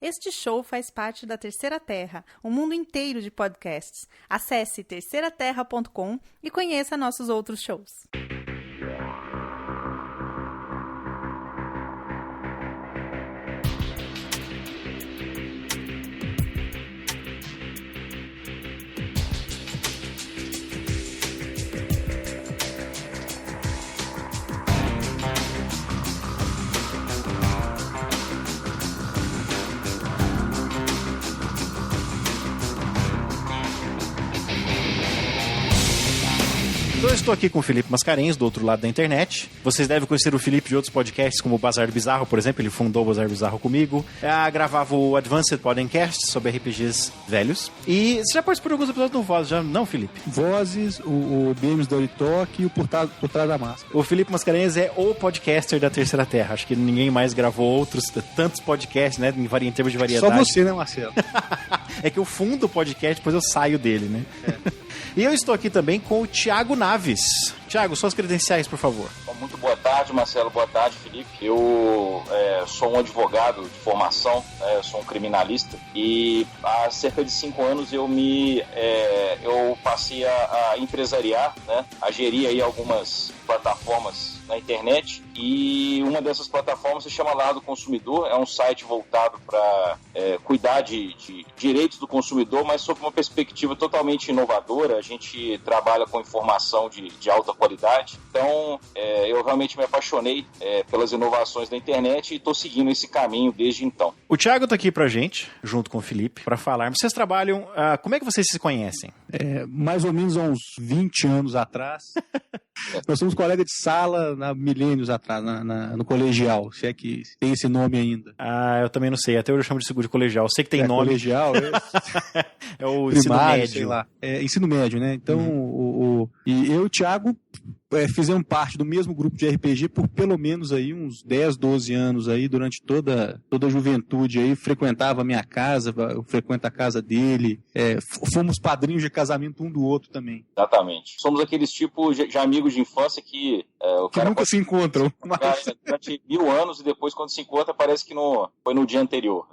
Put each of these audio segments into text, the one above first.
Este show faz parte da Terceira Terra, um mundo inteiro de podcasts. Acesse terceiraterra.com e conheça nossos outros shows. Então eu estou aqui com o Felipe Mascarenhas, do outro lado da internet. Vocês devem conhecer o Felipe de outros podcasts, como o Bazar Bizarro, por exemplo. Ele fundou o Bazar Bizarro comigo. Gravava o Advanced Podcast sobre RPGs velhos. E você já participou de alguns episódios do Voz, já não, Felipe? Vozes, o Games Dirty Talk e o Por Trás da Máscara. O Felipe Mascarenhas é o podcaster da Terceira Terra. Acho que ninguém mais gravou tantos podcasts, né, em termos de variedade. Só você, né, Marcelo? É que eu fundo o podcast, depois eu saio dele, né? É. E eu estou aqui também com o Thiago Naves. Thiago, suas credenciais, por favor. Muito boa tarde, Marcelo. Boa tarde, Felipe. Eu sou um advogado de formação, eu sou um criminalista e há cerca de 5 anos eu passei a empresariar, né, a gerir aí algumas plataformas na internet, e uma dessas plataformas se chama Lar do Consumidor. É um site voltado para cuidar de direitos do consumidor, mas sob uma perspectiva totalmente inovadora. A gente trabalha com informação de alta qualidade. Então, eu realmente me apaixonei pelas inovações da internet e estou seguindo esse caminho desde então. O Thiago está aqui pra gente, junto com o Felipe, para falar. Vocês trabalham... como é que vocês se conhecem? Mais ou menos há uns 20 anos atrás. Nós somos colegas de sala há milênios atrás, no colegial, se é que tem esse nome ainda. Eu também não sei, até eu chamo de seguro de colegial. Eu sei que tem nome. Colegial, é o primário, ensino médio. Sei lá. Ensino médio, né? Então, e eu e o Thiago fizemos parte do mesmo grupo de RPG por pelo menos aí uns 10, 12 anos aí, durante toda a juventude aí, frequentava a minha casa, eu frequento a casa dele, fomos padrinhos de casamento um do outro também. Exatamente. Somos aqueles tipos de amigos de infância que nunca se encontram. Durante 1000 anos e depois quando se encontra parece que foi no dia anterior.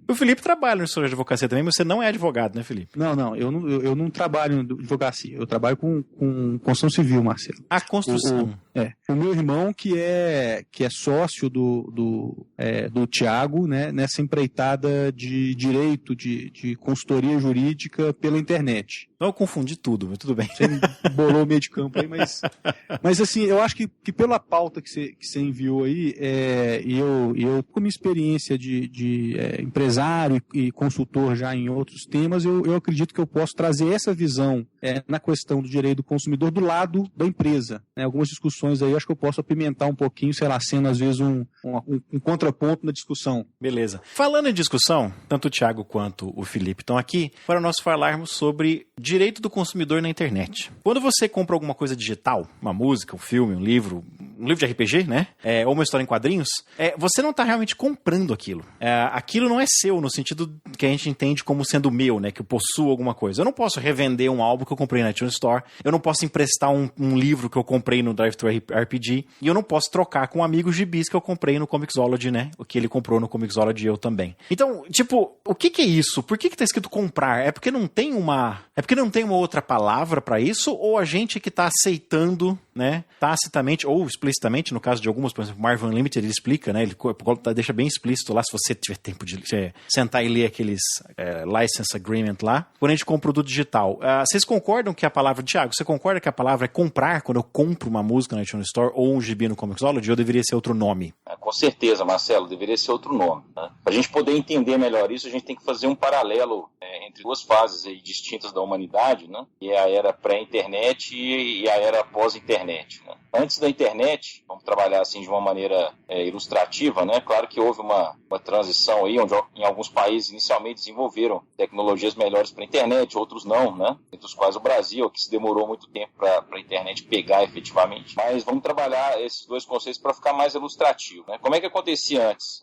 O Felipe trabalha no escritório de advocacia também, mas você não é advogado, né, Felipe? Não, eu não trabalho em advocacia, eu trabalho com construção civil, Marcelo. A construção. O meu irmão que é sócio do Thiago, né, nessa empreitada de direito, de consultoria jurídica pela internet. Eu confundi tudo, mas tudo bem. Você bolou o meio de campo aí, mas assim, eu acho que pela pauta que você enviou aí, e eu com minha experiência de empresário e consultor já em outros temas, eu acredito que eu posso trazer essa visão na questão do direito do consumidor do lado da empresa. Né? Algumas discussões aí, acho que eu posso apimentar um pouquinho, sei lá, sendo às vezes um contraponto na discussão. Beleza. Falando em discussão, tanto o Thiago quanto o Felipe estão aqui para nós falarmos sobre direito do consumidor na internet. Quando você compra alguma coisa digital, uma música, um filme, um livro de RPG, né? Ou uma história em quadrinhos, você não está realmente comprando aquilo. Aquilo não é seu, no sentido que a gente entende como sendo meu, né? Que eu possuo alguma coisa. Eu não posso revender um álbum que eu comprei na iTunes Store, eu não posso emprestar um livro que eu comprei no Drive-Thru RPG, e eu não posso trocar com amigos gibis que eu comprei no Comixology, né? O que ele comprou no Comixology e eu também. Então, tipo, o que é isso? Por que tá escrito comprar? É porque não tem uma outra palavra para isso, ou a gente que tá aceitando, né, tacitamente ou explicitamente, no caso de algumas, por exemplo, Marvel Unlimited, ele explica, né, ele deixa bem explícito lá, se você tiver tempo de sentar e ler aqueles license agreement lá, quando a gente compra um produto digital. Vocês concordam que a palavra, Thiago, você concorda que a palavra é comprar quando eu compro uma música na iTunes Store ou um gibi no Comixology, ou deveria ser outro nome? Com certeza, Marcelo, deveria ser outro nome. Né? Para a gente poder entender melhor isso, a gente tem que fazer um paralelo entre duas fases aí distintas da humanidade, né? Que é a era pré-internet e a era pós-internet. Né? Antes da internet, vamos trabalhar assim de uma maneira ilustrativa, né? Claro que houve uma transição aí, onde em alguns países inicialmente desenvolveram tecnologias melhores para a internet, outros não, né? Entre os quais o Brasil, que se demorou muito tempo para a internet pegar efetivamente. Mas vamos trabalhar esses dois conceitos para ficar mais ilustrativo. Né? Como é que acontecia antes?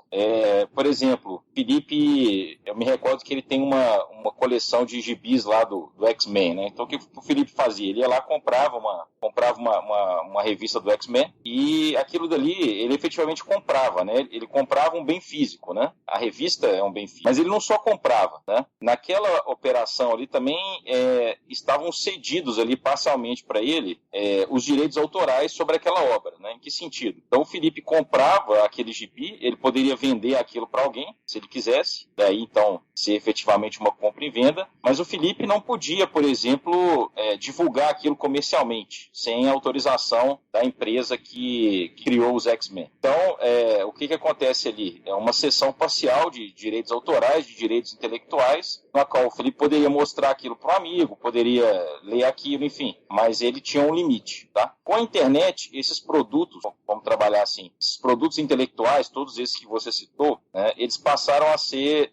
Por exemplo, Felipe, eu me recordo que ele tem uma coleção de gibis lá do X-Men, né? Então o que o Felipe fazia? Ele ia lá, comprava uma revista revista do X-Men, e aquilo dali ele efetivamente comprava, né? Ele comprava um bem físico, né? A revista é um bem físico, mas ele não só comprava, né? Naquela operação ali também estavam cedidos ali parcialmente para ele os direitos autorais sobre aquela obra, né? Em que sentido? Então o Felipe comprava aquele gibi, ele poderia vender aquilo para alguém, se ele quisesse, daí então ser efetivamente uma compra e venda, mas o Felipe não podia, por exemplo, divulgar aquilo comercialmente, sem autorização da empresa que criou os X-Men. Então, o que acontece ali? É uma cessão parcial de direitos autorais, de direitos intelectuais, na qual o Felipe poderia mostrar aquilo para um amigo, poderia ler aquilo, enfim, mas ele tinha um limite, tá? Com a internet, esses produtos, vamos trabalhar assim, esses produtos intelectuais, todos esses que você citou, né, eles passaram a ser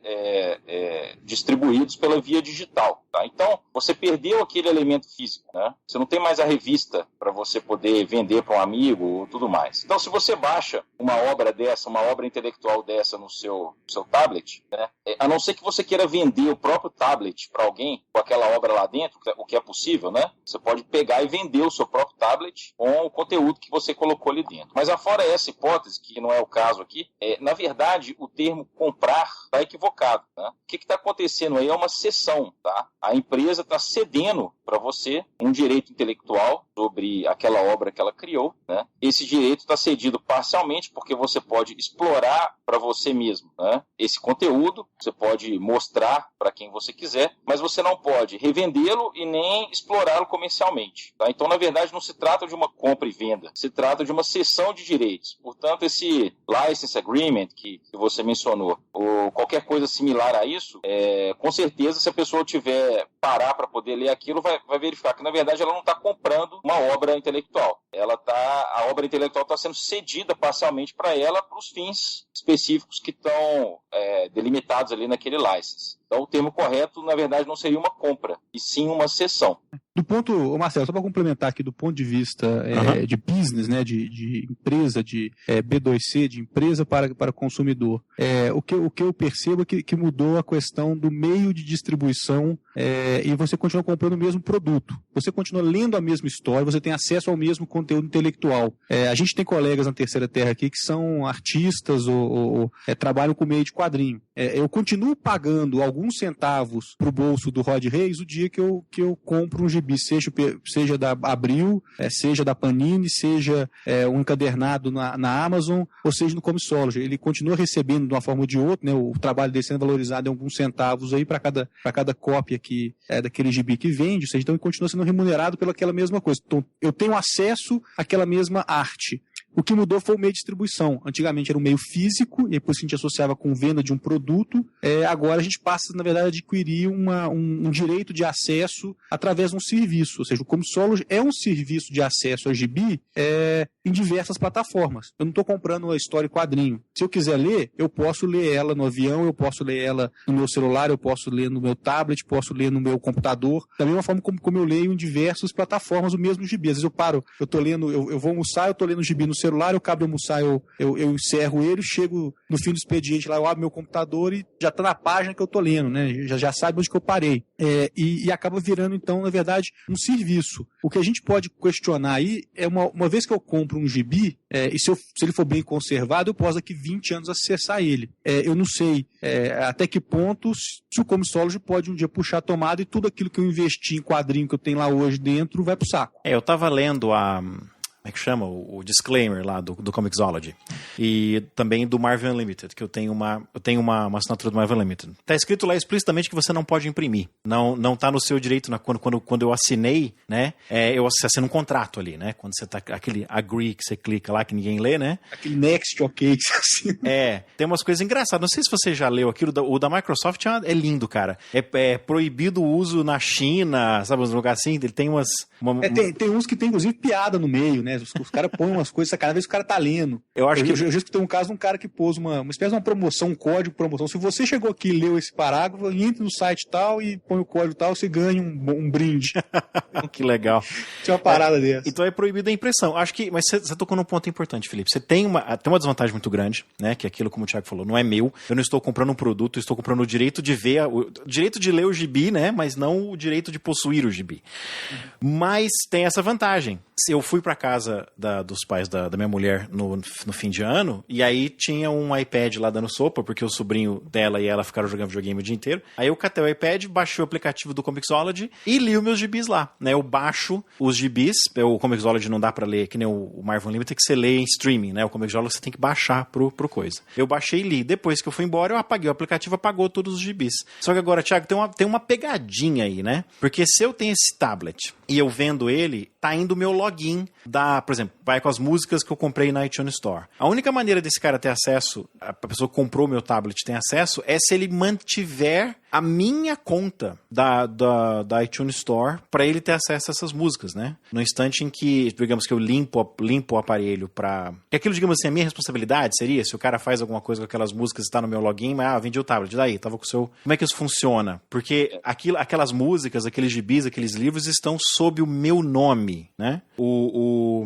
distribuídos pela via digital, tá? Então, você perdeu aquele elemento físico, né? Você não tem mais a revista para você poder vender para um amigo ou tudo mais. Então, se você baixa uma obra dessa, uma obra intelectual dessa no seu tablet, né, a não ser que você queira vender o próprio tablet para alguém com aquela obra lá dentro, o que é possível, né? Você pode pegar e vender o seu próprio tablet com o conteúdo que você colocou ali dentro. Mas afora essa hipótese, que não é o caso aqui, na verdade, o termo comprar está equivocado, né? O que está acontecendo aí é uma cessão, tá? A empresa está cedendo para você um direito intelectual sobre aquela obra que ela criou, né? Esse direito está cedido parcialmente porque você pode explorar para você mesmo, né, esse conteúdo, você pode mostrar para quem você quiser, mas você não pode revendê-lo e nem explorá-lo comercialmente, tá? Então, na verdade, não se trata de uma compra e venda, se trata de uma cessão de direitos. Portanto, esse license agreement que você mencionou, ou qualquer coisa similar a isso, com certeza, se a pessoa tiver parar para poder ler aquilo, vai verificar que, na verdade, ela não está comprando uma obra intelectual. A obra intelectual está sendo cedida parcialmente para ela para os fins específicos que estão delimitados ali naquele license. Então, o termo correto, na verdade, não seria uma compra, e sim uma cessão. Do ponto, Marcelo, só para complementar aqui, do ponto de vista de business, né, de empresa, de B2C, de empresa para consumidor, o que eu percebo é que mudou a questão do meio de distribuição e você continua comprando o mesmo produto. Você continua lendo a mesma história, você tem acesso ao mesmo conteúdo intelectual. A gente tem colegas na Terceira Terra aqui que são artistas ou trabalham com meio de quadrinho. Eu continuo pagando alguns centavos para o bolso do Rod Reis o dia que eu compro um gibi, seja da Abril, seja da Panini, seja um encadernado na Amazon, ou seja no Comixology. Ele continua recebendo de uma forma ou de outra, né, o trabalho dele sendo valorizado em alguns centavos aí para cada cópia daquele gibi que vende, ou seja, então ele continua sendo remunerado pelaquela mesma coisa. Então, eu tenho acesso àquela mesma arte. O que mudou foi o meio de distribuição. Antigamente era um meio físico, e depois a gente associava com venda de um produto. Agora a gente passa, na verdade, a adquirir um direito de acesso através de um serviço. Ou seja, o Comixology é um serviço de acesso a gibi em diversas plataformas. Eu não estou comprando a história em quadrinho. Se eu quiser ler, eu posso ler ela no avião, eu posso ler ela no meu celular, eu posso ler no meu tablet, posso ler no meu computador. Da mesma forma como eu leio em diversas plataformas o mesmo gibi. Às vezes eu vou almoçar, eu estou lendo o gibi no celular, eu acabo de almoçar, eu encerro ele, chego no fim do expediente lá, eu abro meu computador e já está na página que eu estou lendo, né? Já sabe onde que eu parei. E acaba virando, então, na verdade, um serviço. O que a gente pode questionar aí é uma vez que eu compro um gibi, e se ele for bem conservado, eu posso daqui 20 anos acessar ele. Eu não sei até que ponto se o Comixology pode um dia puxar a tomada e tudo aquilo que eu investi em quadrinho que eu tenho lá hoje dentro vai pro saco. Eu estava lendo como é que chama? O disclaimer lá do Comixology. E também do Marvel Unlimited, que eu tenho uma assinatura do Marvel Unlimited. Tá escrito lá explicitamente que você não pode imprimir. Não tá no seu direito, quando eu assinei, né? Você assina um contrato ali, né? Quando você tá, aquele agree que você clica lá, que ninguém lê, né? Aquele next, ok, que você assina. Tem umas coisas engraçadas. Não sei se você já leu aquilo, o da Microsoft é lindo, cara. É proibido o uso na China, sabe, uns lugares assim, ele tem umas... Tem uns que tem, inclusive, piada no meio, né? Os caras põem umas coisas, cada vez o cara tá lendo. Eu acho que... Eu já escutei um caso de um cara que pôs uma espécie de uma promoção, um código de promoção. Se você chegou aqui e leu esse parágrafo, entre no site tal e põe o código tal, você ganha um brinde. Que legal. Tinha uma parada dessa. Então é proibida a impressão. Acho que... Mas você tocou num ponto importante, Felipe. Você tem uma desvantagem muito grande, né? Que é aquilo, como o Thiago falou, não é meu. Eu não estou comprando um produto, eu estou comprando o direito de ver, o direito de ler o gibi, né? Mas não o direito de possuir o gibi. Mas tem essa vantagem, eu fui pra casa dos pais da minha mulher no fim de ano, e aí tinha um iPad lá dando sopa, porque o sobrinho dela e ela ficaram jogando videogame o dia inteiro. Aí eu catei o iPad, baixei o aplicativo do Comixology e li os meus gibis lá, né? Eu baixo os gibis, o Comixology não dá pra ler, que nem o Marvel Unlimited, que você lê em streaming, né? O Comixology você tem que baixar pro coisa. Eu baixei e li. Depois que eu fui embora, eu apaguei o aplicativo, apagou todos os gibis. Só que agora, Thiago, tem uma pegadinha aí, né? Porque se eu tenho esse tablet e eu vendo ele, tá indo o meu login por exemplo, vai com as músicas que eu comprei na iTunes Store. A única maneira desse cara ter acesso, a pessoa que comprou o meu tablet tem acesso, é se ele mantiver a minha conta da iTunes Store para ele ter acesso a essas músicas, né? No instante em que, digamos que eu limpo o aparelho para... Aquilo, digamos assim, a minha responsabilidade seria, se o cara faz alguma coisa com aquelas músicas e está no meu login, mas vendi o tablet, daí, tava com o seu... Como é que isso funciona? Porque aquelas músicas, aqueles gibis, aqueles livros estão sob o meu nome, né? O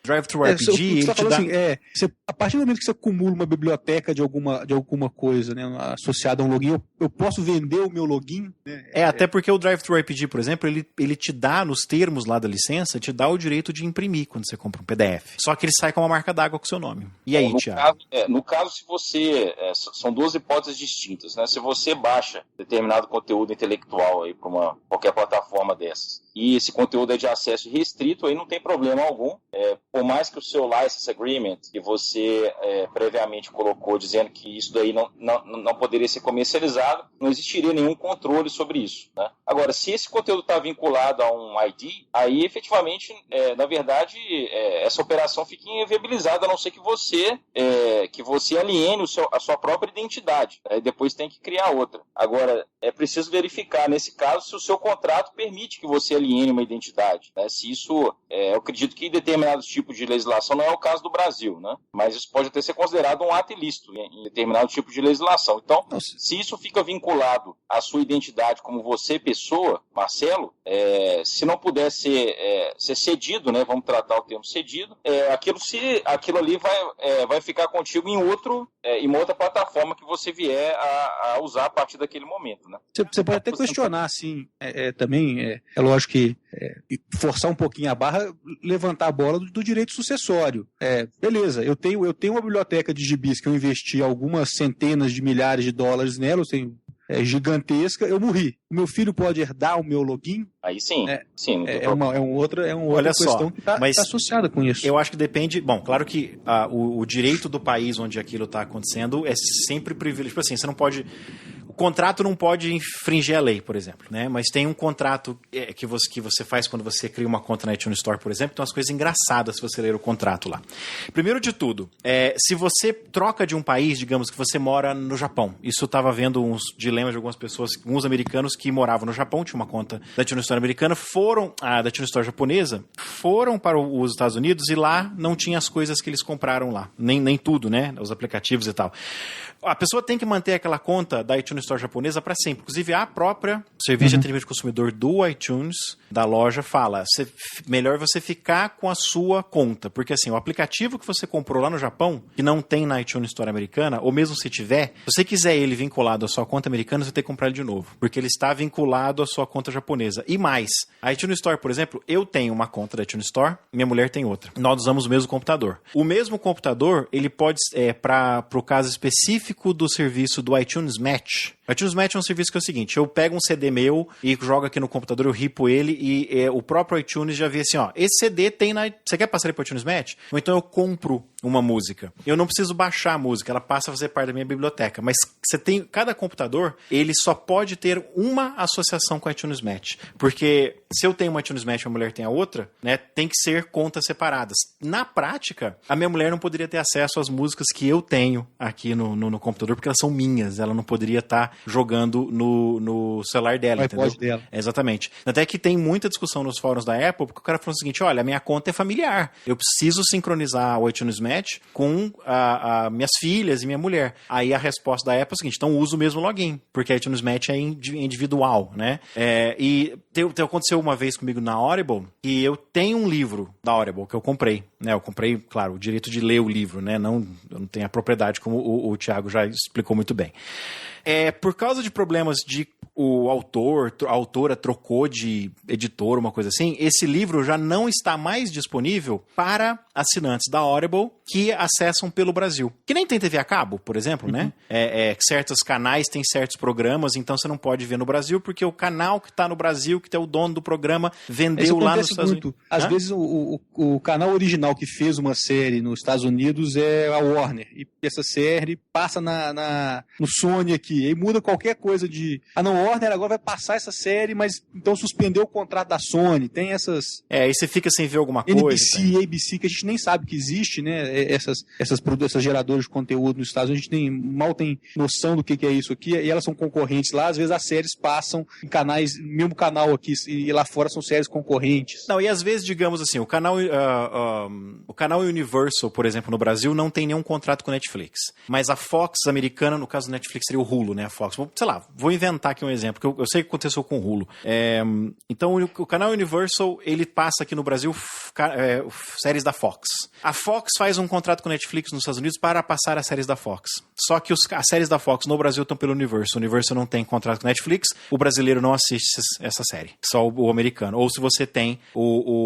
Drive-Thru RPG, ele te dá... Assim, a partir do momento que você acumula uma biblioteca de alguma coisa, né, associada a um login, eu posso vender o meu login? Né? Até porque o Drive-Thru RPG, por exemplo, ele te dá, nos termos lá da licença, te dá o direito de imprimir quando você compra um PDF. Só que ele sai com uma marca d'água com o seu nome. E aí, Thiago? No caso, se você... são duas hipóteses distintas, né? Se você baixa determinado conteúdo intelectual aí para qualquer plataforma dessas, e esse conteúdo é de acesso restrito, aí não tem problema algum. Por mais que o seu license agreement, que você previamente colocou dizendo que isso daí não poderia ser comercializado, não existiria nenhum controle sobre isso, né? Agora, se esse conteúdo está vinculado a um ID, aí efetivamente, na verdade, essa operação fica inviabilizada, a não ser que você aliene a sua própria identidade. Depois tem que criar outra. Agora, é preciso verificar, nesse caso, se o seu contrato permite que você aliene uma identidade, né? Se isso, eu acredito que em determinados tipos de legislação, não é o caso do Brasil, né? Mas isso pode até ser considerado um ato ilícito em determinado tipo de legislação. Então, se isso fica vinculado à sua identidade como você, pessoa, Marcelo, se não puder ser cedido, né? Vamos tratar o termo cedido, aquilo ali vai ficar contigo em uma outra plataforma que você vier a usar a partir daquele momento, né? Você pode até questionar, assim, também, é lógico que forçar um pouquinho a barra, levantar a bola do direito sucessório. Beleza, eu tenho uma biblioteca de gibis que eu investi algumas centenas de milhares de dólares nela, eu tenho gigantesca, eu morri. O meu filho pode herdar o meu login? Aí sim. É uma outra questão que está associada com isso. Eu acho que depende... Bom, claro que o direito do país onde aquilo está acontecendo é sempre privilégio. Tipo assim, você não pode... O contrato não pode infringir a lei, por exemplo, né? Mas tem um contrato que você faz quando você cria uma conta na iTunes Store, por exemplo, tem umas coisas engraçadas se você ler o contrato lá. Primeiro de tudo, se você troca de um país, digamos que você mora no Japão, isso eu estava vendo uns dilemas de algumas pessoas, alguns americanos que moravam no Japão, tinha uma conta da iTunes Store americana, da iTunes Store japonesa, foram para os Estados Unidos e lá não tinha as coisas que eles compraram lá, nem tudo, né? Os aplicativos e tal. A pessoa tem que manter aquela conta da iTunes Store japonesa para sempre. Inclusive, a própria Serviço de Atendimento ao Consumidor do iTunes, da loja, fala melhor você ficar com a sua conta. Porque, assim, o aplicativo que você comprou lá no Japão, que não tem na iTunes Store americana, ou mesmo se tiver, se você quiser ele vinculado à sua conta americana, você vai ter que comprar ele de novo. Porque ele está vinculado à sua conta japonesa. E mais, a iTunes Store, por exemplo, eu tenho uma conta da iTunes Store, minha mulher tem outra. Nós usamos o mesmo computador. O mesmo computador, ele pode, para o caso específico do serviço do iTunes Match. O iTunes Match é um serviço que é o seguinte, eu pego um CD meu e jogo aqui no computador, eu ripo ele e o próprio iTunes já vê assim, esse CD tem você quer passar ele para o iTunes Match? Ou então eu compro uma música. Eu não preciso baixar a música, ela passa a fazer parte da minha biblioteca. Mas cada computador, ele só pode ter uma associação com o iTunes Match. Porque se eu tenho uma iTunes Match e a mulher tem a outra, né, tem que ser contas separadas. Na prática, a minha mulher não poderia ter acesso às músicas que eu tenho aqui no computador, porque elas são minhas. Ela não poderia estar jogando no celular dela, entendeu? Dela. Exatamente. Até que tem muita discussão nos fóruns da Apple, porque o cara falou o seguinte, olha, a minha conta é familiar. Eu preciso sincronizar o iTunes Match com minhas filhas e minha mulher. Aí a resposta da Apple é o seguinte, então usa o mesmo login, porque a iTunes Match é individual, né? E aconteceu uma vez comigo na Audible, e eu tenho um livro da Audible que eu comprei, né? Eu comprei, claro, o direito de ler o livro, né? Eu não tenho a propriedade, como o Thiago já explicou muito bem. Por causa de problemas de a autora trocou de editor, uma coisa assim, esse livro já não está mais disponível para assinantes da Audible que acessam pelo Brasil. Que nem tem TV a cabo, por exemplo, né? Certos canais têm certos programas, então você não pode ver no Brasil, porque o canal que está no Brasil, que é o dono do programa, vendeu lá nos Estados Unidos. Às vezes o canal original que fez uma série nos Estados Unidos é a Warner, e essa série passa no Sony aqui, aí muda qualquer coisa de... Warner agora vai passar essa série, mas então suspendeu o contrato da Sony, tem essas... aí você fica sem ver alguma coisa. NBC, ABC, que a gente nem sabe que existe, né? Essas geradoras de conteúdo nos Estados Unidos, a gente mal tem noção do que é isso aqui, e elas são concorrentes lá, às vezes as séries passam em canais, mesmo canal aqui, e lá fora são séries concorrentes. Não, e às vezes, digamos assim, o canal Universal, por exemplo, no Brasil, não tem nenhum contrato com Netflix, mas a Fox americana, no caso do Netflix seria o Hulu, né? A Fox, sei lá, vou inventar aqui um exemplo, que eu sei o que aconteceu com o Hulu. Então, o canal Universal, ele passa aqui no Brasil séries da Fox. A Fox faz um contrato com a Netflix nos Estados Unidos para passar as séries da Fox. Só que as séries da Fox no Brasil estão pelo Universal. O Universal não tem contrato com a Netflix, o brasileiro não assiste essa série. Só o americano. Ou se você tem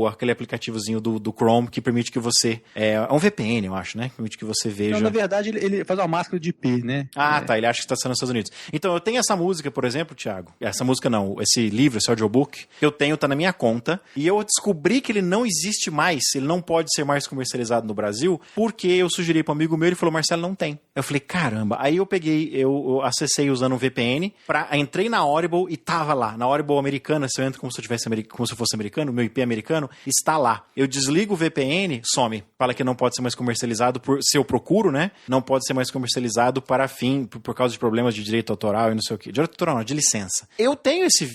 aquele aplicativozinho do Chrome que permite que você... É um VPN, eu acho, né? Que permite que você veja... Não, na verdade, ele faz uma máscara de IP, né? Tá. Ele acha que está sendo nos Estados Unidos. Então, eu tenho essa música, por exemplo, Thiago. Essa música não. Esse livro, esse audiobook, que eu tenho, tá na minha conta. E eu descobri que ele não existe mais. Ele não pode ser mais comercializado no Brasil, porque eu sugeri para um amigo meu, ele falou, Marcelo, não tem. Eu falei, caramba. Aí eu acessei usando um VPN, entrei na Audible e tava lá. Na Audible americana, se eu entro como se eu fosse americano, meu IP americano, está lá. Eu desligo o VPN, some. Fala que não pode ser mais comercializado, se eu procuro, né? Não pode ser mais comercializado para por causa de problemas de direito autoral e não sei o quê. Direito autoral não, de licença. Eu tenho esse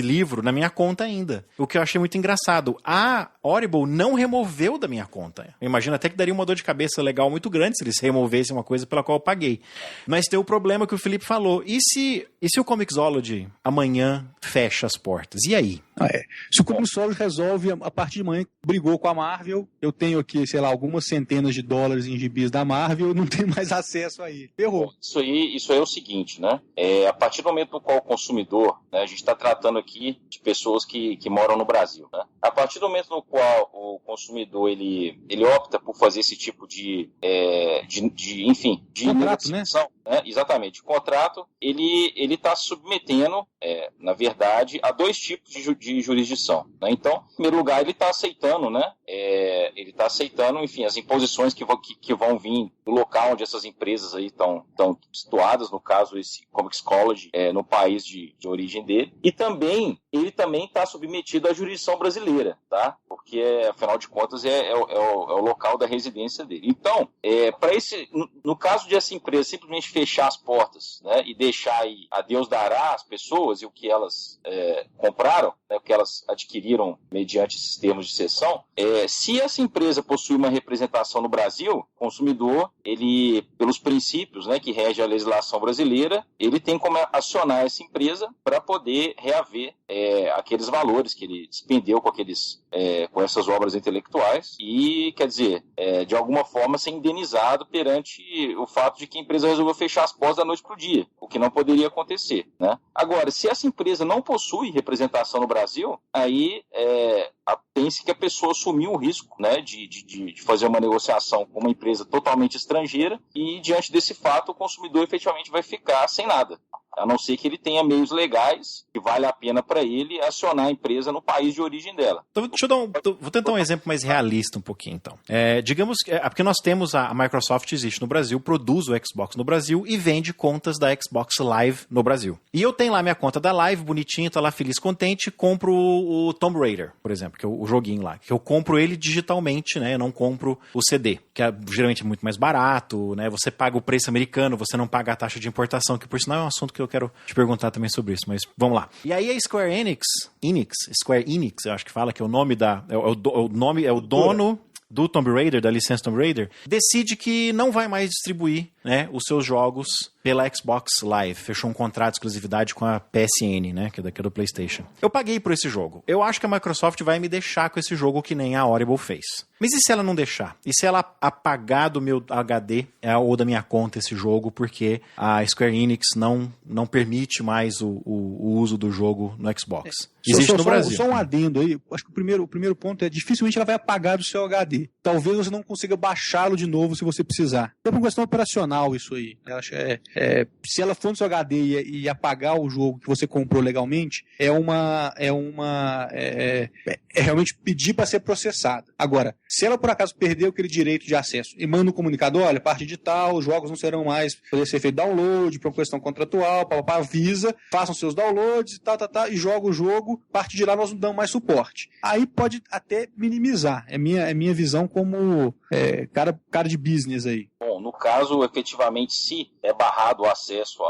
livro na minha conta ainda. O que eu achei muito engraçado. A Audible não removeu da minha conta. Eu imagino até que daria uma dor de cabeça legal muito grande se eles removessem uma coisa pela qual eu paguei. Mas tem o problema que o Felipe falou. E se o Comixology amanhã fecha as portas? E aí? Se o Comixology resolve, a partir de amanhã, brigou com a Marvel, eu tenho aqui, sei lá, algumas centenas de dólares em gibis da Marvel, eu não tenho mais acesso aí. Ferrou. Isso aí é o seguinte, né? A partir do momento no qual o consumidor, né, a gente está tratando aqui de pessoas que moram no Brasil, né? A partir do momento no qual o consumidor ele opta por fazer esse tipo de contrato, né? Exatamente, o contrato ele está submetendo, na verdade, a dois tipos de jurisdição, né? Então, em primeiro lugar, ele está aceitando, né? Ele está aceitando, enfim, as imposições que vão vir do local onde essas empresas aí estão situadas, no caso esse Comixology, no país de origem dele, e também ele também está submetido à jurisdição brasileira, tá? Porque afinal de contas é o local da residência dele. Então, no caso de essa empresa simplesmente fechar as portas, né, e deixar aí a Deus dará as pessoas e o que elas compraram, né, o que elas adquiriram mediante esses termos de cessão, se essa empresa possui uma representação no Brasil, o consumidor, ele, pelos princípios, né, que rege a legislação brasileira, ele tem como acionar essa empresa para poder reaver aqueles valores que ele despendeu com essas obras intelectuais e, quer dizer, de alguma forma ser indenizado perante o fato de que a empresa resolveu fechar as portas da noite para o dia, o que não poderia acontecer, né? Agora, se essa empresa não possui representação no Brasil, aí tem-se que a pessoa assumiu o risco, né, de fazer uma negociação com uma empresa totalmente estrangeira e, diante desse fato, o consumidor efetivamente vai ficar sem nada. A não ser que ele tenha meios legais que vale a pena para ele acionar a empresa no país de origem dela. Então, vou tentar um exemplo mais realista um pouquinho, então. Digamos que porque nós temos a Microsoft existe no Brasil, produz o Xbox no Brasil e vende contas da Xbox Live no Brasil. E eu tenho lá minha conta da Live, bonitinho, tô lá feliz, contente, compro o Tomb Raider, por exemplo, que é o joguinho lá. Que eu compro ele digitalmente, né? Eu não compro o CD, que geralmente é muito mais barato, né? Você paga o preço americano, você não paga a taxa de importação, que por sinal é um assunto que eu quero te perguntar também sobre isso, mas vamos lá. E aí a Square Enix, eu acho que fala, que é o nome é o dono do Tomb Raider, da licença Tomb Raider, decide que não vai mais distribuir né, os seus jogos pela Xbox Live. Fechou um contrato de exclusividade com a PSN, né, que é do PlayStation. Eu paguei por esse jogo. Eu acho que a Microsoft vai me deixar com esse jogo que nem a Audible fez. Mas e se ela não deixar? E se ela apagar do meu HD ou da minha conta esse jogo porque a Square Enix não permite mais o uso do jogo no Xbox? Existe no Brasil. Só um adendo aí. Acho que o primeiro ponto é dificilmente ela vai apagar do seu HD. Talvez você não consiga baixá-lo de novo se você precisar. É uma questão operacional isso aí. Eu acho se ela for no seu HD e apagar o jogo que você comprou legalmente, é realmente pedir para ser processada. Agora, se ela por acaso perdeu aquele direito de acesso e manda um comunicado, olha, a partir de tal, os jogos não serão mais poder ser feito download, por uma questão contratual, avisa, façam seus downloads, e joga o jogo, a partir de lá nós não damos mais suporte. Aí pode até minimizar. É minha visão como cara de business aí. Bom, no caso, efetivamente, se é barrado o acesso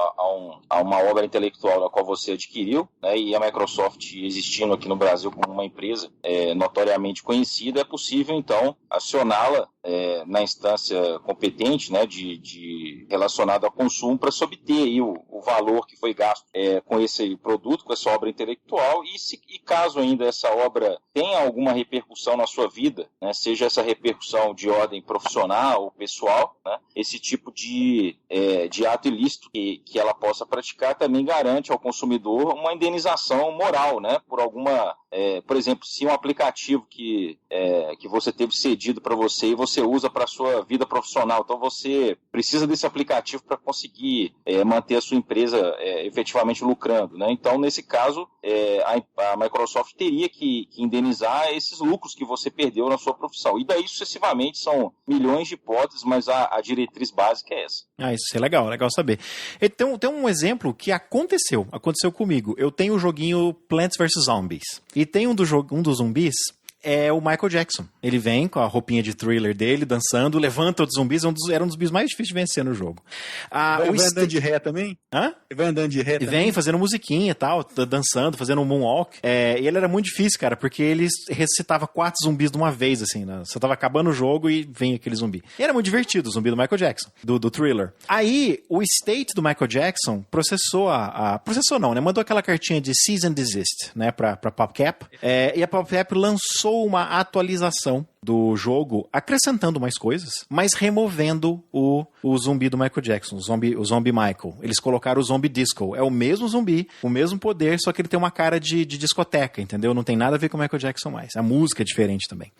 a uma obra intelectual da qual você adquiriu, né, e a Microsoft existindo aqui no Brasil como uma empresa notoriamente conhecida, é possível, então, acioná-la na instância competente, né, relacionada ao consumo, para se obter aí o valor que foi gasto com esse produto, com essa obra intelectual, e caso ainda essa obra tenha alguma repercussão na sua vida, né, seja essa repercussão de ordem profissional ou pessoal, né, esse tipo de ato ilícito que ela possa praticar também garante ao consumidor uma indenização moral, né, por alguma... por exemplo, se um aplicativo que você teve cedido para você e você usa para a sua vida profissional, então você precisa desse aplicativo para conseguir manter a sua empresa efetivamente lucrando, né? Então, nesse caso, a Microsoft teria que indenizar esses lucros que você perdeu na sua profissão. E daí, sucessivamente, são milhões de hipóteses, mas a diretriz básica é essa. Isso é legal saber. Tem um exemplo que aconteceu comigo. Eu tenho o joguinho Plants vs Zombies. E tem um dos zumbis, é o Michael Jackson. Ele vem com a roupinha de Thriller dele, dançando, levanta outros zumbis, era um dos zumbis mais difíceis de vencer no jogo. Vai andando de ré também? Hã? Ele vai andando de ré também? Vem fazendo musiquinha e tal, dançando, fazendo um moonwalk. E ele era muito difícil, cara, porque ele ressuscitava 4 zumbis de uma vez, assim, né? Você tava acabando o jogo e vem aquele zumbi. E era muito divertido, o zumbi do Michael Jackson, do Thriller. Aí, o estate do Michael Jackson processou processou não, né? Mandou aquela cartinha de cease and desist, né? Pra PopCap. E a PopCap lançou uma atualização do jogo, acrescentando mais coisas, mas removendo o zumbi do Michael Jackson, o zumbi Michael. Eles colocaram o zumbi disco. É o mesmo zumbi, o mesmo poder, só que ele tem uma cara de discoteca, entendeu? Não tem nada a ver com o Michael Jackson mais. A música é diferente também.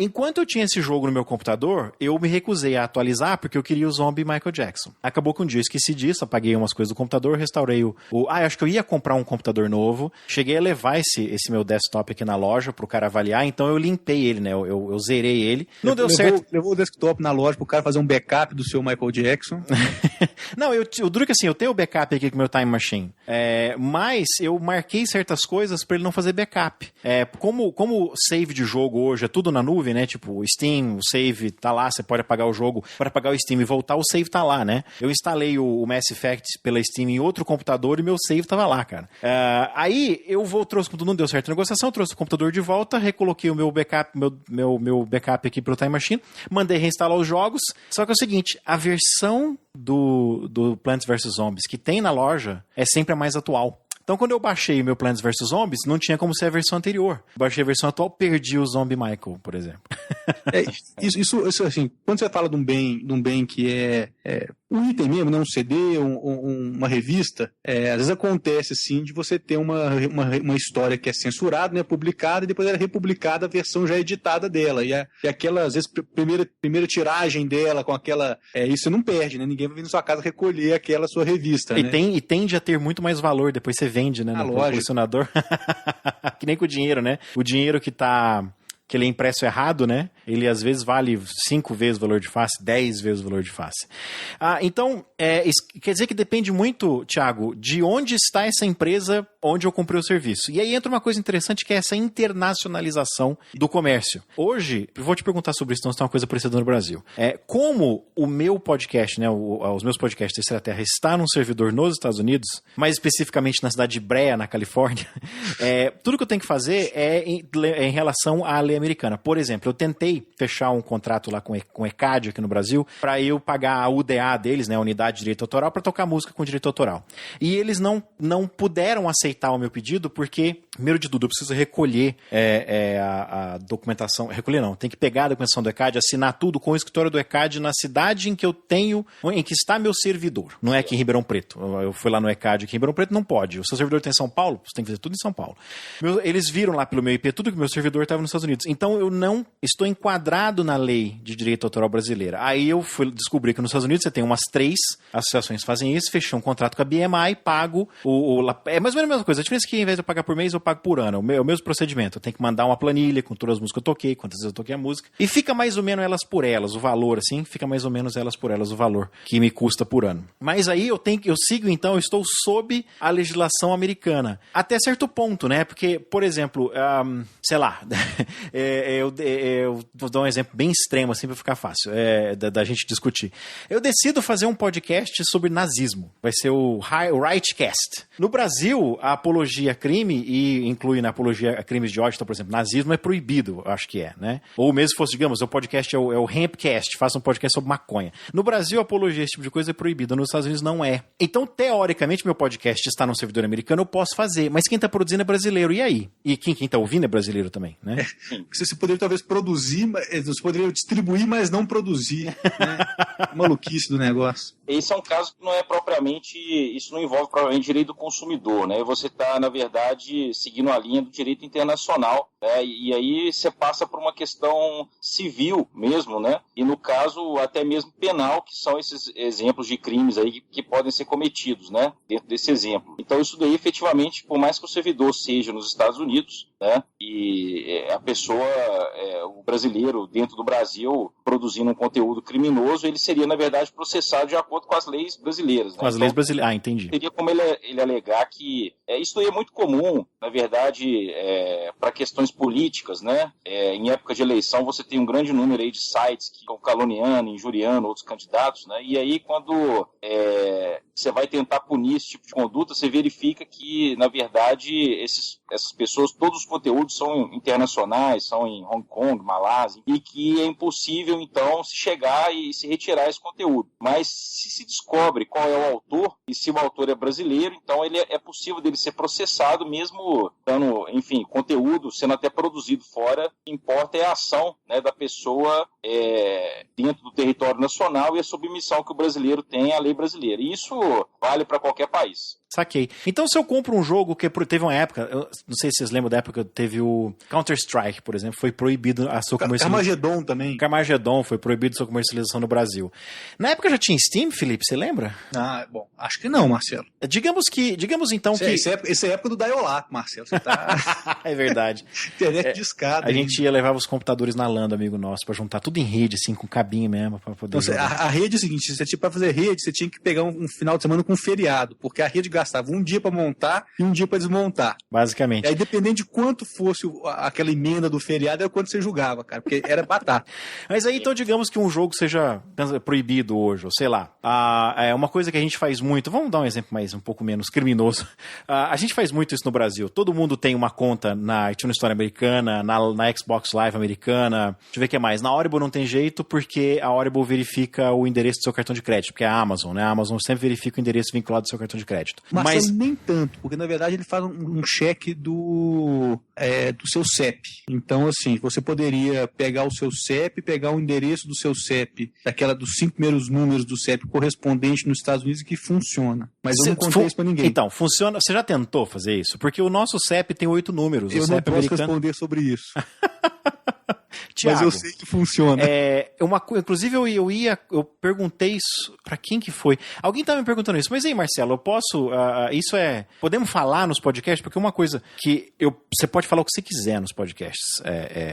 Enquanto eu tinha esse jogo no meu computador, eu me recusei a atualizar porque eu queria o zumbi Michael Jackson. Acabou que um dia eu esqueci disso, apaguei umas coisas do computador, restaurei acho que eu ia comprar um computador novo, cheguei a levar esse meu desktop aqui na loja pro cara avaliar, então eu limpei ele, né? Eu zerei ele. Não deu certo. Levou o desktop na loja pro cara fazer um backup do seu Michael Jackson. Não, o duro que assim, eu tenho o backup aqui com o meu Time Machine. Mas eu marquei certas coisas pra ele não fazer backup. Como save de jogo hoje é tudo na nuvem, né? Tipo, o Steam, o save tá lá, você pode apagar o jogo. Para apagar o Steam e voltar, o save tá lá, né? Eu instalei o Mass Effect pela Steam em outro computador e meu save tava lá, cara. Aí eu trouxe, quando não deu certo a negociação, eu trouxe o computador de volta, recoloquei o meu backup, meu backup aqui pro Time Machine, mandei reinstalar os jogos, só que é o seguinte, a versão do Plants vs Zombies que tem na loja é sempre a mais atual. Então, quando eu baixei o meu Plants vs Zombies, não tinha como ser a versão anterior. Baixei a versão atual, perdi o Zombie Michael, por exemplo. Isso assim, quando você fala de um bem que é um item mesmo, não um CD, uma revista, às vezes acontece assim de você ter uma história que é censurada, né, publicada, e depois ela é republicada a versão já editada dela. E aquela, às vezes, primeira tiragem dela com aquela... isso você não perde, né? Ninguém vai vir na sua casa recolher aquela sua revista, né? E tende a ter muito mais valor, depois você vende, né, no colecionador. Que nem com o dinheiro, né? O dinheiro que ele é impresso errado, né? Ele às vezes vale 5 vezes o valor de face, 10 vezes o valor de face. Então, quer dizer que depende muito, Thiago, de onde está essa empresa onde eu comprei o serviço. E aí entra uma coisa interessante, que é essa internacionalização do comércio. Hoje, eu vou te perguntar sobre isso, então se tem uma coisa parecida no Brasil. Como o meu podcast, né, os meus podcasts Terceira Terra está num servidor nos Estados Unidos, mais especificamente na cidade de Brea, na Califórnia, tudo que eu tenho que fazer é em relação à lei americana. Por exemplo, eu tentei fechar um contrato lá com o ECAD aqui no Brasil, para eu pagar a UDA deles, né, a Unidade de Direito Autoral, para tocar música com direito autoral. E eles não puderam aceitar o meu pedido, porque, primeiro de tudo, eu preciso recolher a documentação. Recolher não, tem que pegar a documentação do ECAD, assinar tudo com o escritório do ECAD na cidade em que está meu servidor. Não é aqui em Ribeirão Preto. Eu fui lá no ECAD aqui em Ribeirão Preto, não pode. O seu servidor tem em São Paulo, você tem que fazer tudo em São Paulo. Eles viram lá pelo meu IP tudo que o meu servidor estava nos Estados Unidos. Então eu não estou enquadrado na lei de direito autoral brasileira. Aí eu descobri que nos Estados Unidos você tem umas 3 associações que fazem isso, fechei um contrato com a BMI, pago é mais ou menos a mesma coisa. A diferença é que, ao invés de eu pagar por mês, eu pago por ano. É o mesmo procedimento. Eu tenho que mandar uma planilha com todas as músicas que eu toquei, quantas vezes eu toquei a música. E fica mais ou menos elas por elas, o valor, assim, fica mais ou menos elas por elas, o valor que me custa por ano. Mas aí eu sigo, então, eu estou sob a legislação americana. Até certo ponto, né? Porque, por exemplo, sei lá, eu vou dar um exemplo bem extremo, assim, pra ficar fácil, da gente discutir. Eu decido fazer um podcast sobre nazismo. Vai ser o Rightcast. No Brasil, a apologia a crime, e inclui na apologia a crimes de ódio, então, por exemplo, nazismo é proibido, acho que né? Ou mesmo se fosse, digamos, o podcast é o Hempcast, faça um podcast sobre maconha. No Brasil, a apologia a esse tipo de coisa é proibida, nos Estados Unidos não é. Então, teoricamente, meu podcast está num servidor americano, eu posso fazer, mas quem está produzindo é brasileiro, e aí? E quem está ouvindo é brasileiro também, né? Você poderia talvez produzir, você poderia distribuir, mas não produzir, né? Maluquice do negócio. Esse é um caso que não é propriamente, isso não envolve propriamente direito do consumidor, né? Você está, na verdade, seguindo a linha do direito internacional, né? E aí você passa por uma questão civil mesmo, né? E no caso até mesmo penal, que são esses exemplos de crimes aí que podem ser cometidos, né? Dentro desse exemplo. Então isso daí, efetivamente, por mais que o servidor seja nos Estados Unidos, né? E a pessoa, o brasileiro dentro do Brasil, produzindo um conteúdo criminoso, ele seria, na verdade, processado de acordo com as leis brasileiras. Né? Com as leis brasileiras. Entendi. Teria como ele alegar que isso aí é muito comum, na verdade, para questões políticas, né? Em época de eleição, você tem um grande número aí de sites que estão caluniando, injuriando outros candidatos, né? E aí, quando você vai tentar punir esse tipo de conduta, você verifica que, na verdade, essas pessoas, todos os conteúdos são internacionais, são em Hong Kong, Malásia, e que é impossível, então, se chegar e se retirar esse conteúdo. Mas se descobre qual é o autor, e se o autor é brasileiro, então é possível dele ser processado, mesmo dando, enfim, conteúdo sendo até produzido fora. O que importa é a ação, né, da pessoa dentro do território nacional e a submissão que o brasileiro tem à lei brasileira. E isso vale para qualquer país. Saquei. Então, se eu compro um jogo que teve uma época, eu não sei se vocês lembram da época que teve o Counter-Strike, por exemplo, foi proibido a sua comercialização. Carmageddon também. Carmageddon foi proibido a sua comercialização no Brasil. Na época já tinha Steam, Felipe, você lembra? Bom, acho que não, Marcelo. Digamos então que... Essa é a época do dial-up, Marcelo, você tá... É verdade. Internet de escada. A gente ia levar os computadores na LAN do amigo nosso pra juntar tudo em rede, assim, com cabinho mesmo, pra poder jogar. A rede é o seguinte, pra fazer rede, você tinha que pegar um final de semana com um feriado, porque a rede gastava um dia pra montar e um dia pra desmontar. Basicamente. E aí, dependendo de quanto fosse aquela emenda do feriado, era quanto você julgava, cara, porque era batata. Mas aí, então, digamos que um jogo seja proibido hoje, ou sei lá. Uma coisa que a gente faz muito, vamos dar um exemplo um pouco menos criminoso. A gente faz muito isso no Brasil. Todo mundo tem uma conta na iTunes Store americana, na Xbox Live americana. Deixa eu ver o que mais. Na Audible não tem jeito, porque a Audible verifica o endereço do seu cartão de crédito, porque é a Amazon, né? A Amazon sempre verifica o endereço vinculado ao seu cartão de crédito. Mas nem tanto, porque na verdade ele faz um cheque do seu CEP. Então, assim, você poderia pegar o seu CEP, pegar o endereço do seu CEP, dos 5 primeiros números do CEP correspondente nos Estados Unidos, que funciona. Mas eu não contei isso pra ninguém. Então, funciona. Você já tentou fazer isso? Porque o nosso CEP tem 8 números. Eu não posso responder sobre isso. Tiago, mas eu sei que funciona. Inclusive, eu perguntei isso pra quem que foi. Alguém tava me perguntando isso, mas aí, Marcelo, eu posso... podemos falar nos podcasts? Porque uma coisa que você pode falar o que você quiser nos podcasts,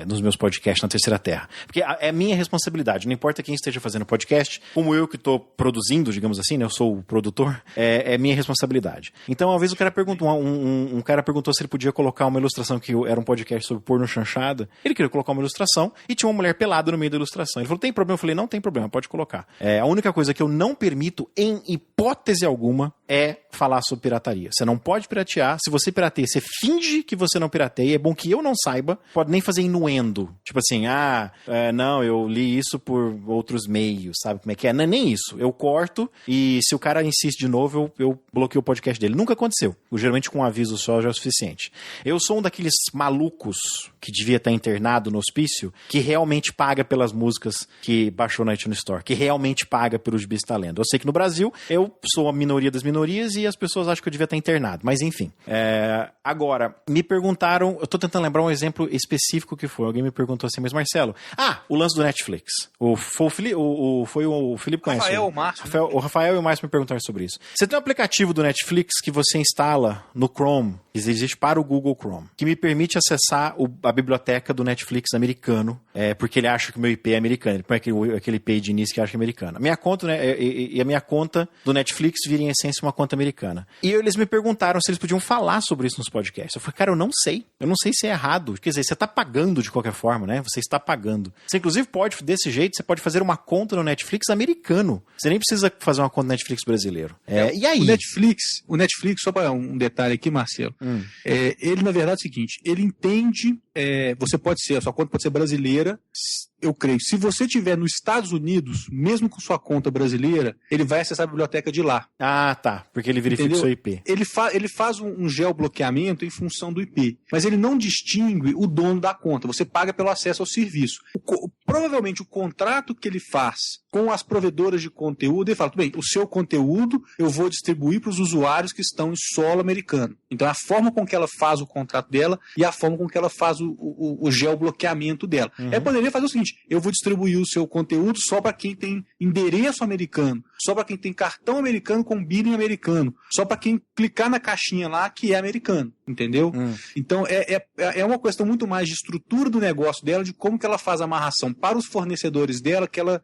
nos meus podcasts na Terceira Terra. Porque é minha responsabilidade, não importa quem esteja fazendo podcast, como eu que estou produzindo, digamos assim, né, eu sou o produtor, é minha responsabilidade. Então, uma vez o cara perguntou, um cara perguntou se ele podia colocar uma ilustração que era um podcast sobre porno chanchada. Ele queria colocar uma ilustração e tinha uma mulher pelada no meio da ilustração. Ele falou, tem problema? Eu falei, não tem problema, pode colocar. A única coisa que eu não permito, em hipótese alguma, é falar sobre pirataria. Você não pode piratear. Se você pirateia, você finge que você não pirateia. É bom que eu não saiba. Pode nem fazer inuendo. Tipo assim, não, eu li isso por outros meios, sabe como é que é? Não é nem isso. Eu corto e se o cara insiste de novo, eu bloqueio o podcast dele. Nunca aconteceu. Geralmente com um aviso só já é o suficiente. Eu sou um daqueles malucos que devia estar internado no hospício, que realmente paga pelas músicas que baixou na iTunes Store, que realmente paga pelos gibis que está lendo. Eu sei que no Brasil, eu sou a minoria das minorias e as pessoas acham que eu devia estar internado. Mas enfim. Agora, me perguntaram, eu tô tentando lembrar um exemplo específico que foi. Alguém me perguntou assim, mas Marcelo, o lance do Netflix. Foi o Felipe conhece. Rafael, o Márcio. O Rafael e o Márcio me perguntaram sobre isso. Você tem um aplicativo do Netflix que você instala no Chrome, que existe para o Google Chrome, que me permite acessar a biblioteca do Netflix americano, porque ele acha que o meu IP é americano. Ele põe aquele IP de início que acha que é americano. A minha conta, né, e a minha conta do Netflix vira em essência uma conta americana. E eles me perguntaram se eles podiam falar sobre isso nos podcasts. Eu falei, cara, eu não sei. Eu não sei se é errado. Quer dizer, você está pagando de qualquer forma, né? Você está pagando. Você, inclusive, pode, desse jeito, você pode fazer uma conta no Netflix americano. Você nem precisa fazer uma conta no Netflix brasileiro. E aí? O Netflix, só para um detalhe aqui, Marcelo, ele, na verdade, é o seguinte, ele entende, a sua conta pode ser brasileira, eu creio, se você estiver nos Estados Unidos, mesmo com sua conta brasileira, ele vai acessar a biblioteca de lá. Ah, tá, porque ele verifica o seu IP. Ele faz um geobloqueamento em função do IP, mas ele não distingue o dono da conta, você paga pelo acesso ao serviço. Provavelmente o contrato que ele faz com as provedoras de conteúdo, ele fala, tudo bem, o seu conteúdo eu vou distribuir para os usuários que estão em solo americano. Então a forma com que ela faz o contrato dela e a forma com que ela faz o geobloqueamento dela. Ela poderia fazer o seguinte, eu vou distribuir o seu conteúdo só para quem tem endereço americano, só para quem tem cartão americano com billing americano, só para quem clicar na caixinha lá que é americano, entendeu? Então é uma questão muito mais de estrutura do negócio dela, de como que ela faz a amarração para os fornecedores dela, que ela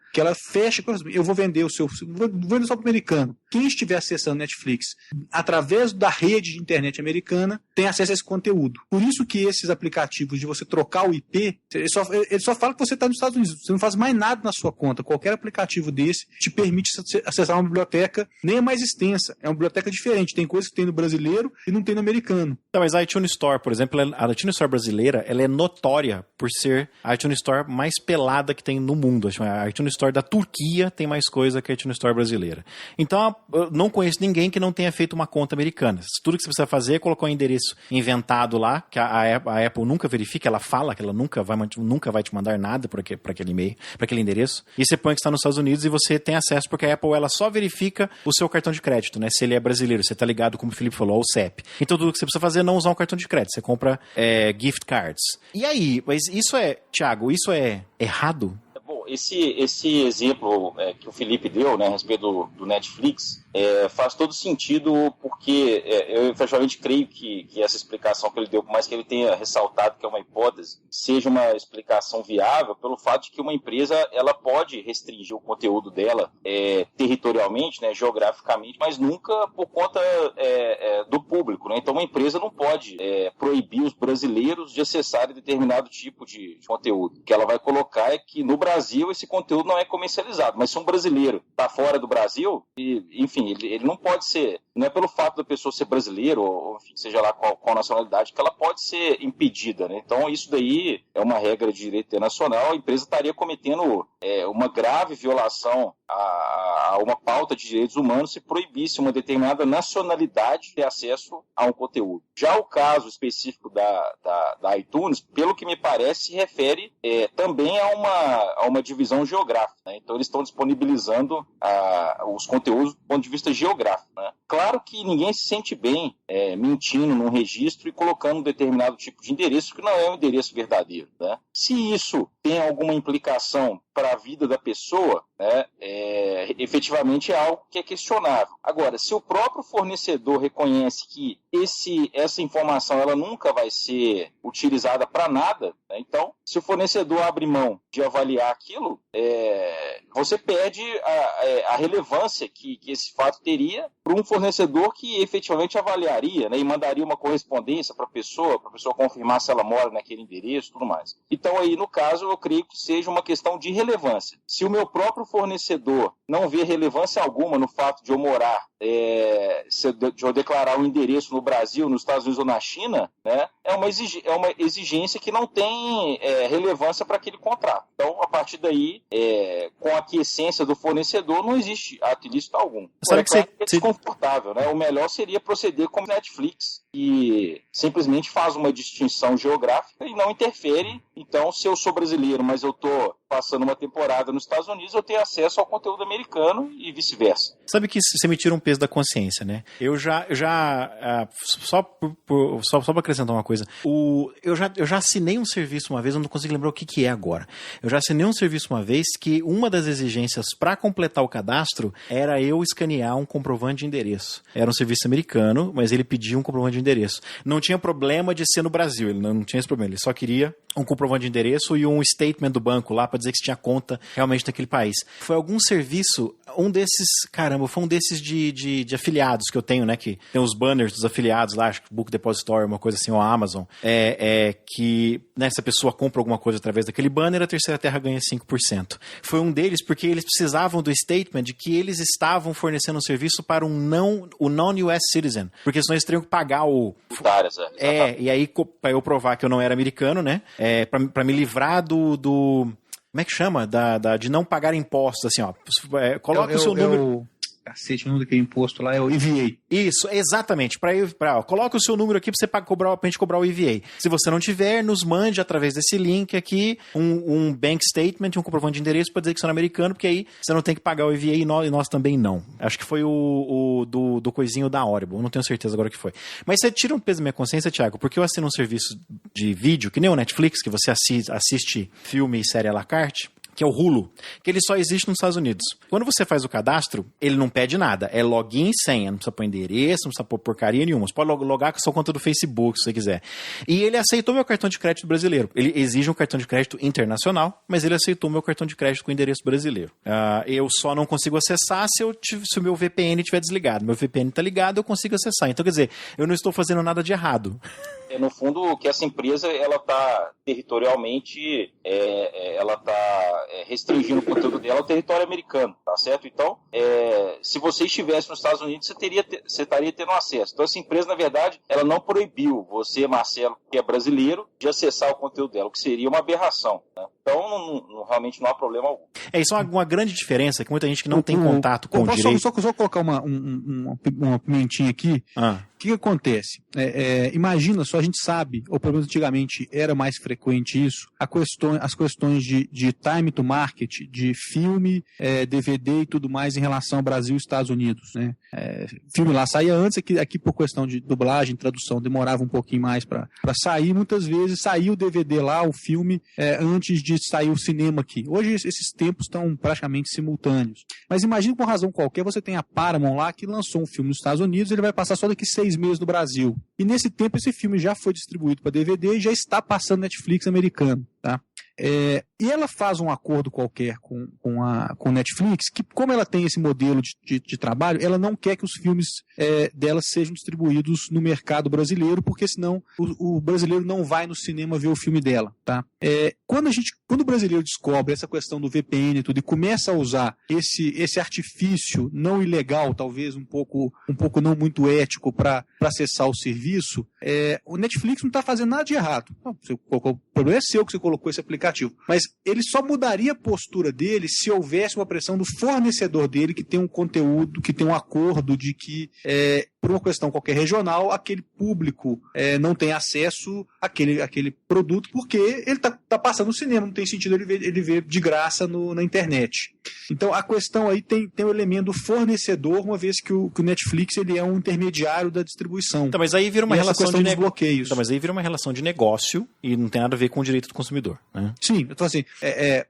fecha, eu vou vender vou vender só para o americano. Quem estiver acessando Netflix através da rede de internet americana tem acesso a esse conteúdo. Por isso que esses aplicativos de você trocar o IP, ele só fala que você está nos Estados Unidos. Você não faz mais nada na sua conta. Qualquer aplicativo desse te permite acessar uma biblioteca nem é mais extensa. É uma biblioteca diferente. Tem coisas que tem no brasileiro e não tem no americano. Não, mas a iTunes Store, por exemplo, a iTunes Store brasileira, ela é notória por ser a iTunes Store mais pelada que tem no mundo. A iTunes Store da Turquia tem mais coisa que a iTunes Store brasileira. Então, eu não conheço ninguém que não tenha feito uma conta americana. Tudo que você precisa fazer é colocar um endereço inventado lá, que a Apple nunca verifica, ela fala que ela nunca vai te mandar nada para aquele e-mail, para aquele endereço, e você põe que está nos Estados Unidos e você tem acesso, porque a Apple ela só verifica o seu cartão de crédito, né? Se ele é brasileiro, você está ligado, como o Felipe falou, ao CEP. Então tudo que você precisa fazer é não usar um cartão de crédito, você compra gift cards. E aí, mas Thiago, isso é errado? Bom, esse exemplo que o Felipe deu, né, a respeito do Netflix, faz todo sentido, porque eu efetivamente creio que essa explicação que ele deu, por mais que ele tenha ressaltado que é uma hipótese, seja uma explicação viável pelo fato de que uma empresa ela pode restringir o conteúdo dela territorialmente, né, geograficamente, mas nunca por conta do público, né? Então uma empresa não pode proibir os brasileiros de acessarem determinado tipo de conteúdo. O que ela vai colocar é que no Brasil esse conteúdo não é comercializado, mas se um brasileiro está fora do Brasil, enfim, ele não pode ser, não é pelo fato da pessoa ser brasileiro, ou enfim, seja lá qual nacionalidade, que ela pode ser impedida, né? Então isso daí é uma regra de direito internacional, a empresa estaria cometendo uma grave violação a uma pauta de direitos humanos se proibisse uma determinada nacionalidade ter acesso a um conteúdo. Já o caso específico da iTunes, pelo que me parece, se refere também a uma divisão geográfica, né? Então eles estão disponibilizando os conteúdos do ponto de vista geográfico, né? Claro que ninguém se sente bem mentindo num registro e colocando um determinado tipo de endereço que não é um endereço verdadeiro, né? Se isso tem alguma implicação para a vida da pessoa, né, efetivamente é algo que é questionável. Agora, se o próprio fornecedor reconhece que essa informação ela nunca vai ser utilizada para nada, né, então, se o fornecedor abre mão de avaliar aquilo, você perde a relevância que esse fato teria para um fornecedor que efetivamente avaliaria, né, e mandaria uma correspondência para a pessoa confirmar se ela mora naquele endereço e tudo mais. Então, aí, no caso, eu creio que seja uma questão de relevância. Se o meu próprio fornecedor não vê relevância alguma no fato de eu morar, de eu declarar um endereço no Brasil, nos Estados Unidos ou na China, né, é uma exigência que não tem relevância para aquele contrato. Então, a partir daí, com a aquiescência do fornecedor, não existe ato ilícito algum. Sabe que é desconfortável, né? O melhor seria proceder como Netflix, que simplesmente faz uma distinção geográfica e não interfere. Então, se eu sou brasileiro, mas eu estou passando uma temporada nos Estados Unidos, eu tenho acesso ao conteúdo americano e vice-versa. Sabe que você me tira um peso da consciência, né? Eu já só para acrescentar uma coisa, eu já assinei um serviço uma vez, eu não consigo lembrar o que é agora. Eu já assinei um serviço uma vez que uma das exigências para completar o cadastro era eu escanear um comprovante de endereço. Era um serviço americano, mas ele pedia um comprovante de endereço. Não tinha problema de ser no Brasil, ele não tinha esse problema, ele só queria um comprovante de endereço e um statement do banco lá para dizer que você tinha conta realmente naquele país. Foi algum serviço, foi um desses de afiliados que eu tenho, né, que tem os banners dos afiliados lá, acho que Book Depository, uma coisa assim, ou a Amazon, que, né, se a pessoa compra alguma coisa através daquele banner, a Terceira Terra ganha 5%. Foi um deles porque eles precisavam do statement de que eles estavam fornecendo um serviço para o non-US citizen, porque senão eles teriam que pagar e aí, para eu provar que eu não era americano, né, para me livrar do como é que chama? De não pagar impostos, assim, ó. Coloca o seu número. Cacete, o número daquele imposto lá é o EVA. Isso, exatamente. Coloca o seu número aqui pra gente cobrar o EVA. Se você não tiver, nos mande através desse link aqui um bank statement, um comprovante de endereço para dizer que você é americano, porque aí você não tem que pagar o EVA e nós também não. Acho que foi o do coisinho da Audible, não tenho certeza agora o que foi. Mas você tira um peso da minha consciência, Thiago, porque eu assino um serviço de vídeo, que nem o Netflix, que você assiste filme e série à la carte, que é o Hulu, que ele só existe nos Estados Unidos. Quando você faz o cadastro, ele não pede nada. É login e senha. Não precisa pôr endereço, não precisa pôr porcaria nenhuma. Você pode logar com a sua conta do Facebook, se você quiser. E ele aceitou meu cartão de crédito brasileiro. Ele exige um cartão de crédito internacional, mas ele aceitou meu cartão de crédito com endereço brasileiro. Eu só não consigo acessar se o meu VPN estiver desligado. Meu VPN está ligado, eu consigo acessar. Então, quer dizer, eu não estou fazendo nada de errado. No fundo, que essa empresa ela está territorialmente ela está restringindo o conteúdo dela ao território americano, tá certo? Então, se você estivesse nos Estados Unidos, você estaria tendo acesso. Então, essa empresa, na verdade, ela não proibiu você, Marcelo, que é brasileiro, de acessar o conteúdo dela, o que seria uma aberração, né? Então, realmente não há problema algum. Isso é uma grande diferença, que muita gente que não tem contato com o direito... Só colocar uma pimentinha aqui. O que acontece? Imagina só, a gente sabe, ou pelo menos antigamente era mais frequente isso, as questões de time to market, de filme, DVD e tudo mais em relação ao Brasil e Estados Unidos, né? Filme lá saía antes, aqui por questão de dublagem, tradução, demorava um pouquinho mais para sair. Muitas vezes saía o DVD lá, o filme, antes de sair o cinema aqui. Hoje esses tempos estão praticamente simultâneos. Mas imagina, por razão qualquer, você tem a Paramount lá que lançou um filme nos Estados Unidos, ele vai passar só daqui 6 meses no Brasil. E nesse tempo esse filme já foi distribuído para DVD e já está passando Netflix americano, tá? E ela faz um acordo qualquer com o Netflix, que como ela tem esse modelo de trabalho, ela não quer que os filmes dela sejam distribuídos no mercado brasileiro, porque senão o brasileiro não vai no cinema ver o filme dela, tá? Quando o brasileiro descobre essa questão do VPN e tudo, e começa a usar esse artifício não ilegal, talvez um pouco não muito ético para acessar o serviço, o Netflix não está fazendo nada de errado. O problema é seu que você colocou esse aplicativo. Mas ele só mudaria a postura dele se houvesse uma pressão do fornecedor dele, que tem um conteúdo, que tem um acordo de que por uma questão qualquer regional, aquele público não tem acesso àquele produto porque ele tá passando no cinema, não tem sentido ele ver de graça na internet. Então a questão aí tem o elemento do fornecedor, uma vez que o Netflix ele é um intermediário da distribuição. Então, mas aí vira uma relação de bloqueios. Então, mas aí vira uma relação de negócio e não tem nada a ver com o direito do consumidor, né? Sim, então assim,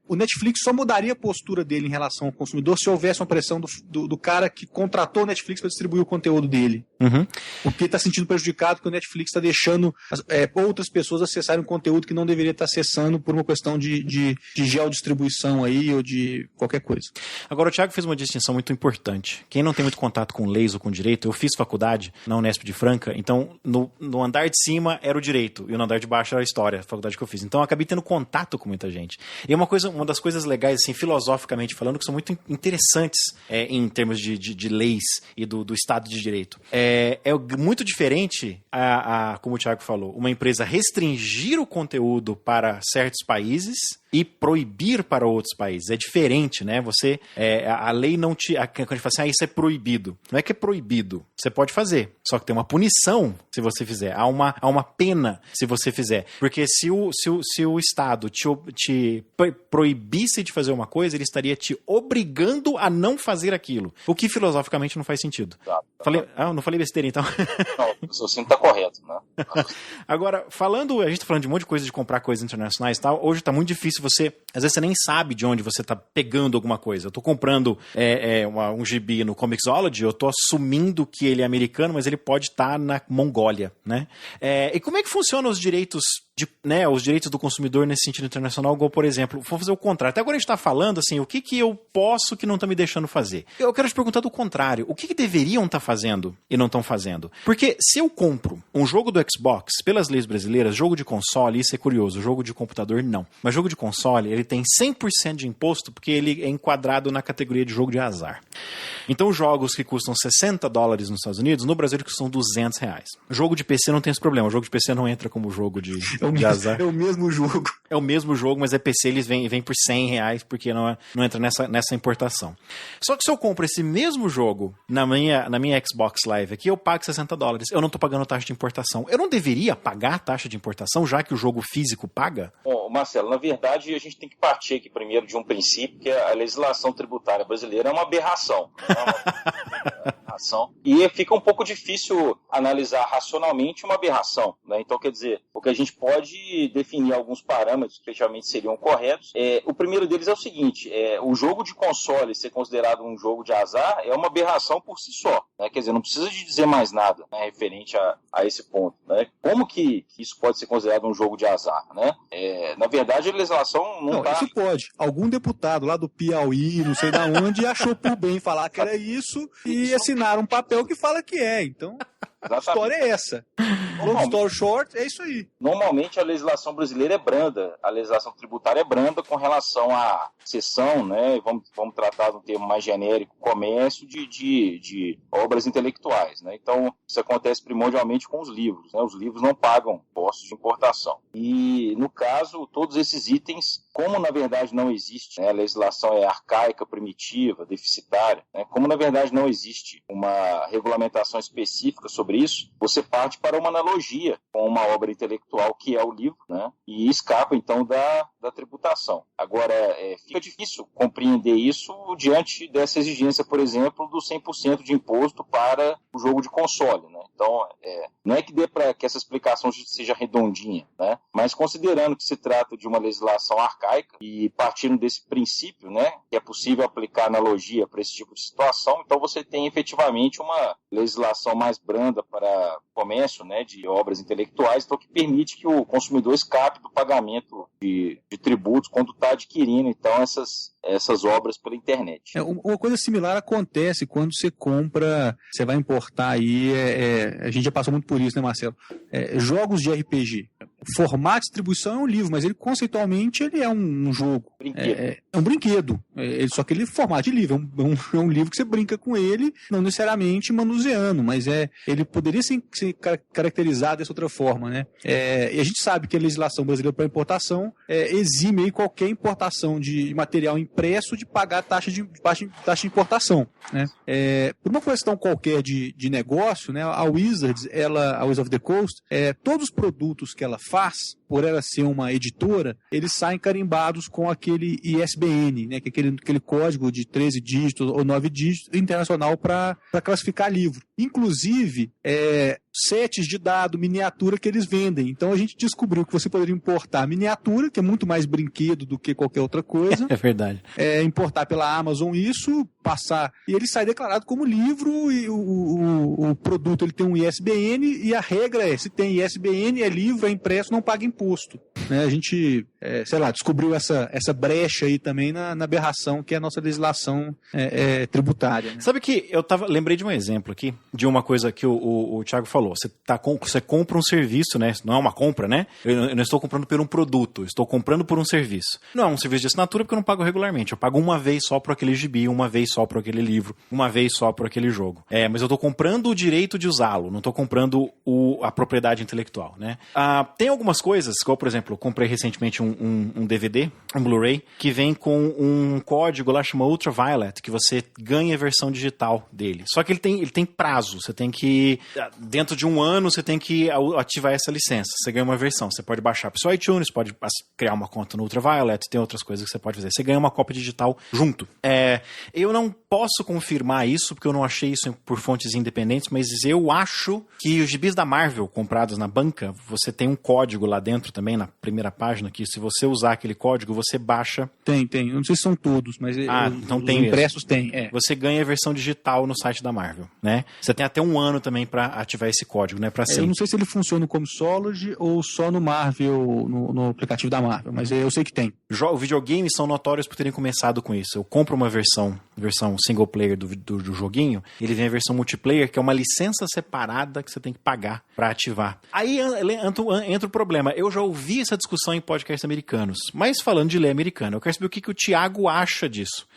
o Netflix só mudaria a postura dele em relação ao consumidor se houvesse uma pressão do cara que contratou o Netflix para distribuir o conteúdo dele. Uhum. Porque está sentindo prejudicado que o Netflix está deixando outras pessoas acessarem um conteúdo que não deveria estar acessando por uma questão de geodistribuição aí ou de qualquer coisa. Agora, o Thiago fez uma distinção muito importante. Quem não tem muito contato com leis ou com direito, eu fiz faculdade na Unesp de Franca, então no andar de cima era o direito e no andar de baixo era a história, a faculdade que eu fiz. Então eu acabei tendo contato com muita gente. E uma das coisas legais, assim, filosoficamente falando, que são muito interessantes em termos de leis e do Estado de Direito. É muito diferente, como o Thiago falou, uma empresa restringir o conteúdo para certos países e proibir para outros países. É diferente, né? A lei não te... Quando a gente fala assim, isso é proibido. Não é que é proibido. Você pode fazer. Só que tem uma punição se você fizer. Há uma pena se você fizer. Porque se o Estado te proibisse de fazer uma coisa, ele estaria te obrigando a não fazer aquilo. O que filosoficamente não faz sentido. Não falei besteira, então? Não, o raciocínio está correto, né? Agora, a gente tá falando de um monte de coisa de comprar coisas internacionais e tal. Hoje tá muito difícil às vezes você nem sabe de onde você tá pegando alguma coisa. Eu tô comprando um gibi no Comixology, eu tô assumindo que ele é americano, mas ele pode estar na Mongólia, né? E como é que funcionam os direitos os direitos do consumidor nesse sentido internacional, igual, por exemplo, vou fazer o contrário. Até agora a gente está falando assim, o que eu posso que não está me deixando fazer? Eu quero te perguntar do contrário. O que deveriam estar fazendo e não estão fazendo? Porque se eu compro um jogo do Xbox, pelas leis brasileiras, jogo de console, isso é curioso, jogo de computador não. Mas jogo de console, ele tem 100% de imposto porque ele é enquadrado na categoria de jogo de azar. Então jogos que custam $60 nos Estados Unidos, no Brasil custam R$200. Jogo de PC não tem esse problema. O jogo de PC não entra como jogo de azar. É o mesmo jogo. É o mesmo jogo, mas PC eles vêm por R$100 porque não entra nessa importação. Só que se eu compro esse mesmo jogo na minha Xbox Live aqui, eu pago $60. Eu não estou pagando taxa de importação. Eu não deveria pagar a taxa de importação, já que o jogo físico paga? Bom, Marcelo, na verdade a gente tem que partir aqui primeiro de um princípio que a legislação tributária brasileira é uma aberração. E fica um pouco difícil analisar racionalmente uma aberração, né? Então, quer dizer, o que a gente pode definir alguns parâmetros que efetivamente seriam corretos. O primeiro deles é o seguinte, o jogo de console ser considerado um jogo de azar é uma aberração por si só, né? Quer dizer, não precisa de dizer mais nada, né, referente a esse ponto, né? Como que isso pode ser considerado um jogo de azar, né? Na verdade, a legislação não está... Isso pode. Algum deputado lá do Piauí, não sei da onde, achou por bem falar que era isso e assinaram um papel que fala que é. Então, a história é essa. Long story short, é isso aí. Normalmente a legislação brasileira é branda, a legislação tributária é branda com relação à cessão, né? Vamos tratar de um termo mais genérico, comércio de obras intelectuais, né? Então, isso acontece primordialmente com os livros, né? Os livros não pagam impostos de importação. E, no caso, todos esses itens, como na verdade não existe, né? A legislação é arcaica, primitiva, deficitária, né? Como na verdade não existe uma regulamentação específica sobre isso, você parte para uma analogia com uma obra intelectual que é o livro, né? E escapa então da tributação. Agora, fica difícil compreender isso diante dessa exigência, por exemplo, do 100% de imposto para o jogo de console, né? Então, não é que dê para que essa explicação seja redondinha, né? Mas considerando que se trata de uma legislação arcaica e partindo desse princípio, né, que é possível aplicar analogia para esse tipo de situação, então você tem efetivamente uma legislação mais branda para comércio, né, de obras intelectuais, então que permite que o consumidor escape do pagamento de tributos quando está adquirindo então essas obras pela internet. Uma coisa similar acontece quando você compra, você vai importar aí, a gente já passou muito por isso, né, Marcelo? Jogos de RPG. O formato de distribuição é um livro, mas ele conceitualmente ele é um jogo. Brinquedo. É um brinquedo. Só que ele é formato de livro. É um livro que você brinca com ele, não necessariamente manuseando, mas ele poderia ser caracterizado dessa outra forma, né? E a gente sabe que a legislação brasileira para importação exime aí qualquer importação de material impresso de pagar taxa de importação, né? Por uma questão qualquer de negócio, né? A Wizards, a Wizards of the Coast, todos os produtos que ela faz, por ela ser uma editora, eles saem carimbados com aquele ISBN, né? Que é aquele código de 13 dígitos ou 9 dígitos internacional para classificar livro. Inclusive, sets de dado, miniatura que eles vendem. Então a gente descobriu que você poderia importar miniatura, que é muito mais brinquedo do que qualquer outra coisa. É verdade. Importar pela Amazon isso, passar... E ele sai declarado como livro e o produto ele tem um ISBN e a regra se tem ISBN, é livro, é impresso, não paga imposto. Né? A gente, descobriu essa brecha aí também na aberração que é a nossa legislação tributária. Né? Sabe que lembrei de um exemplo aqui, de uma coisa que o Thiago falou. Você compra um serviço, né? Não é uma compra, né? Eu não estou comprando por um produto, eu estou comprando por um serviço. Não é um serviço de assinatura porque eu não pago regularmente. Eu pago uma vez só por aquele gibi, uma vez só por aquele livro, uma vez só por aquele jogo. Mas eu estou comprando o direito de usá-lo, não estou comprando a propriedade intelectual, né? Tem algumas coisas, como por exemplo, eu comprei recentemente um DVD, um Blu-ray, que vem com um código lá chamado Ultraviolet, que você ganha a versão digital dele. Só que ele tem prazo, você tem que... Dentro de um ano você tem que ativar essa licença. Você ganha uma versão. Você pode baixar para o seu iTunes, pode criar uma conta no Ultraviolet, tem outras coisas que você pode fazer. Você ganha uma cópia digital junto. Eu não posso confirmar isso, porque eu não achei isso por fontes independentes, mas eu acho que os gibis da Marvel comprados na banca, você tem um código lá dentro também, na primeira página, que se você usar aquele código, você baixa... Tem. Eu não sei se são todos, mas então os impressos tem. Você ganha a versão digital no site da Marvel, né? Você tem até um ano também para ativar esse código, né? Eu não sei se ele funciona no Comixology ou só no Marvel, no aplicativo da Marvel, mas eu sei que tem. Videogames são notórios por terem começado com isso. Eu compro uma versão single player do joguinho, ele vem a versão multiplayer, que é uma licença separada que você tem que pagar para ativar. Aí entra o problema. Eu já ouvi essa discussão em podcasts americanos, mas falando de lei americana, eu quero saber o que o Thiago acha disso.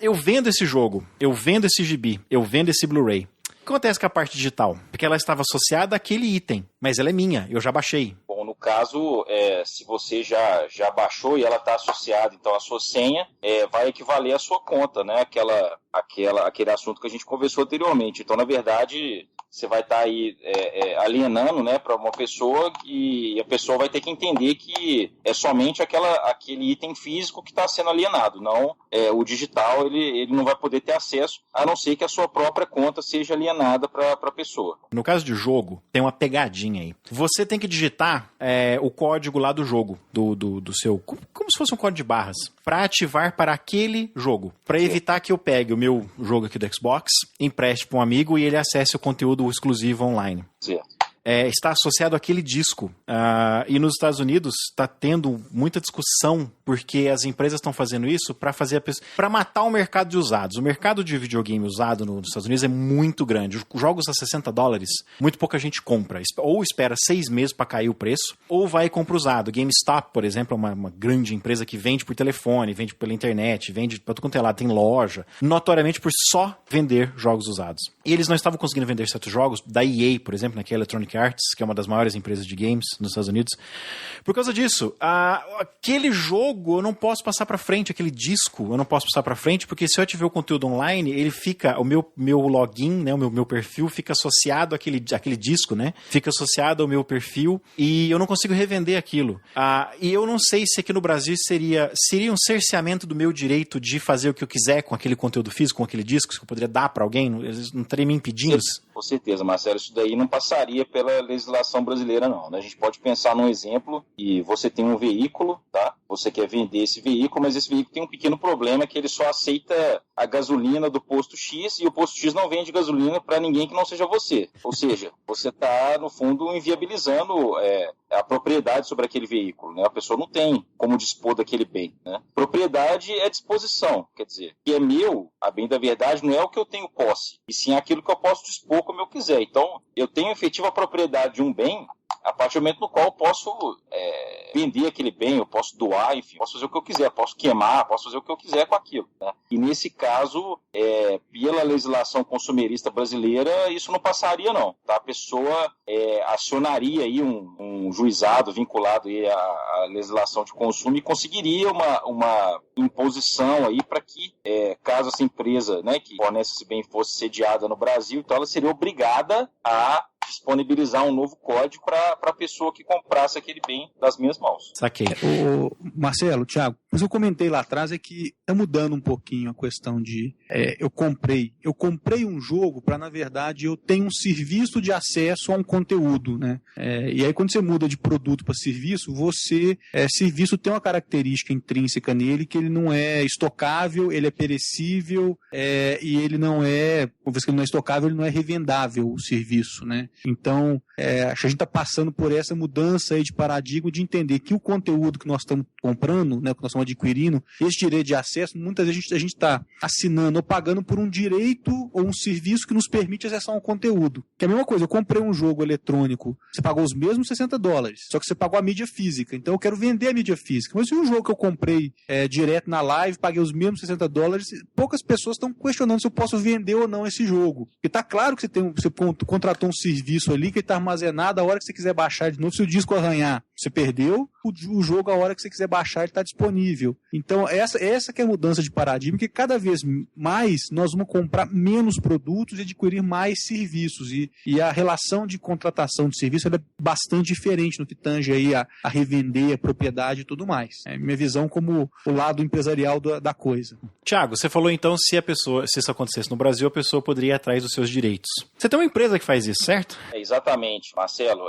Eu vendo esse jogo, eu vendo esse gibi, eu vendo esse Blu-ray. O que acontece com a parte digital? Porque ela estava associada àquele item, mas ela é minha, eu já baixei. Bom, no caso, se você já baixou e ela está associada, então a sua senha vai equivaler à sua conta, né? Aquele assunto que a gente conversou anteriormente. Então, na verdade, você vai estar aí alienando, né, para uma pessoa e a pessoa vai ter que entender que é somente aquele item físico que está sendo alienado, não o digital, ele não vai poder ter acesso, a não ser que a sua própria conta seja alienada para a pessoa. No caso de jogo, tem uma pegadinha aí. Você tem que digitar o código lá do jogo, do seu... Como se fosse um código de barras, para ativar para aquele jogo, para evitar que eu pegue o meu jogo aqui do Xbox, empreste para um amigo e ele acesse o conteúdo exclusivo online. Certo. Está associado àquele disco. E nos Estados Unidos está tendo muita discussão porque as empresas estão fazendo isso para matar o mercado de usados. O mercado de videogame usado nos Estados Unidos é muito grande. Os jogos a $60, muito pouca gente compra. Ou espera 6 meses para cair o preço, ou vai e compra usado. GameStop, por exemplo, é uma grande empresa que vende por telefone, vende pela internet, vende para tudo quanto é lado, tem loja, notoriamente por só vender jogos usados. E eles não estavam conseguindo vender certos jogos, da EA, por exemplo, né, que é a Electronic Arts, que é uma das maiores empresas de games nos Estados Unidos. Por causa disso, aquele jogo eu não posso passar para frente, aquele disco eu não posso passar para frente, porque se eu tiver o conteúdo online, ele fica, o meu login, né, o meu perfil fica associado àquele disco, né, fica associado ao meu perfil e eu não consigo revender aquilo. E eu não sei se aqui no Brasil seria um cerceamento do meu direito de fazer o que eu quiser com aquele conteúdo físico, com aquele disco, que eu poderia dar para alguém, eles não estariam me impedindo. Com certeza, Marcelo, isso daí não passaria pela legislação brasileira, não, né? A gente pode pensar num exemplo e você tem um veículo, tá? Você quer vender esse veículo, mas esse veículo tem um pequeno problema, que ele só aceita a gasolina do posto X e o posto X não vende gasolina para ninguém que não seja você. Ou seja, você está, no fundo, inviabilizando a propriedade sobre aquele veículo, né? A pessoa não tem como dispor daquele bem, né? Propriedade é disposição, quer dizer, que é meu, a bem da verdade, não é o que eu tenho posse, e sim aquilo que eu posso dispor como eu quiser. Então, eu tenho efetiva propriedade de um bem a partir do momento no qual eu posso vender aquele bem, eu posso doar, enfim, posso fazer o que eu quiser, posso queimar, posso fazer o que eu quiser com aquilo, né? E nesse caso, pela legislação consumerista brasileira, isso não passaria não, tá? A pessoa acionaria aí um juizado vinculado aí à legislação de consumo e conseguiria uma imposição aí para que, caso essa empresa, né, que fornece esse bem fosse sediada no Brasil, então ela seria obrigada a disponibilizar um novo código para a pessoa que comprasse aquele bem das minhas mãos. Saquei. O Marcelo, Thiago, mas eu comentei lá atrás que está mudando um pouquinho a questão de eu comprei um jogo para, na verdade, eu tenho um serviço de acesso a um conteúdo, né? E aí quando você muda de produto para serviço, serviço tem uma característica intrínseca nele que ele não é estocável, ele é perecível e ele não uma vez que ele não é estocável, ele não é revendável o serviço, né? Então, acho que a gente está passando por essa mudança aí de paradigma de entender que o conteúdo que nós estamos comprando, né, que nós estamos adquirindo, esse direito de acesso, muitas vezes a gente está assinando ou pagando por um direito ou um serviço que nos permite acessar um conteúdo. Que é a mesma coisa, eu comprei um jogo eletrônico, você pagou os mesmos $60, só que você pagou a mídia física, então eu quero vender a mídia física. Mas se um jogo que eu comprei direto na live, paguei os mesmos $60, poucas pessoas estão questionando se eu posso vender ou não esse jogo. E está claro que você contratou um serviço ali que está armazenado a hora que você quiser baixar de novo. Se o disco arranhar, você perdeu o jogo a hora que você quiser baixar, ele está disponível. Então, essa que é a mudança de paradigma, que cada vez mais nós vamos comprar menos produtos e adquirir mais serviços. E a relação de contratação de serviço ela é bastante diferente no que tange aí a revender, a propriedade e tudo mais. É minha visão como o lado empresarial da coisa. Tiago, você falou então se isso acontecesse no Brasil, a pessoa poderia ir atrás dos seus direitos. Você tem uma empresa que faz isso, certo? Exatamente, Marcelo.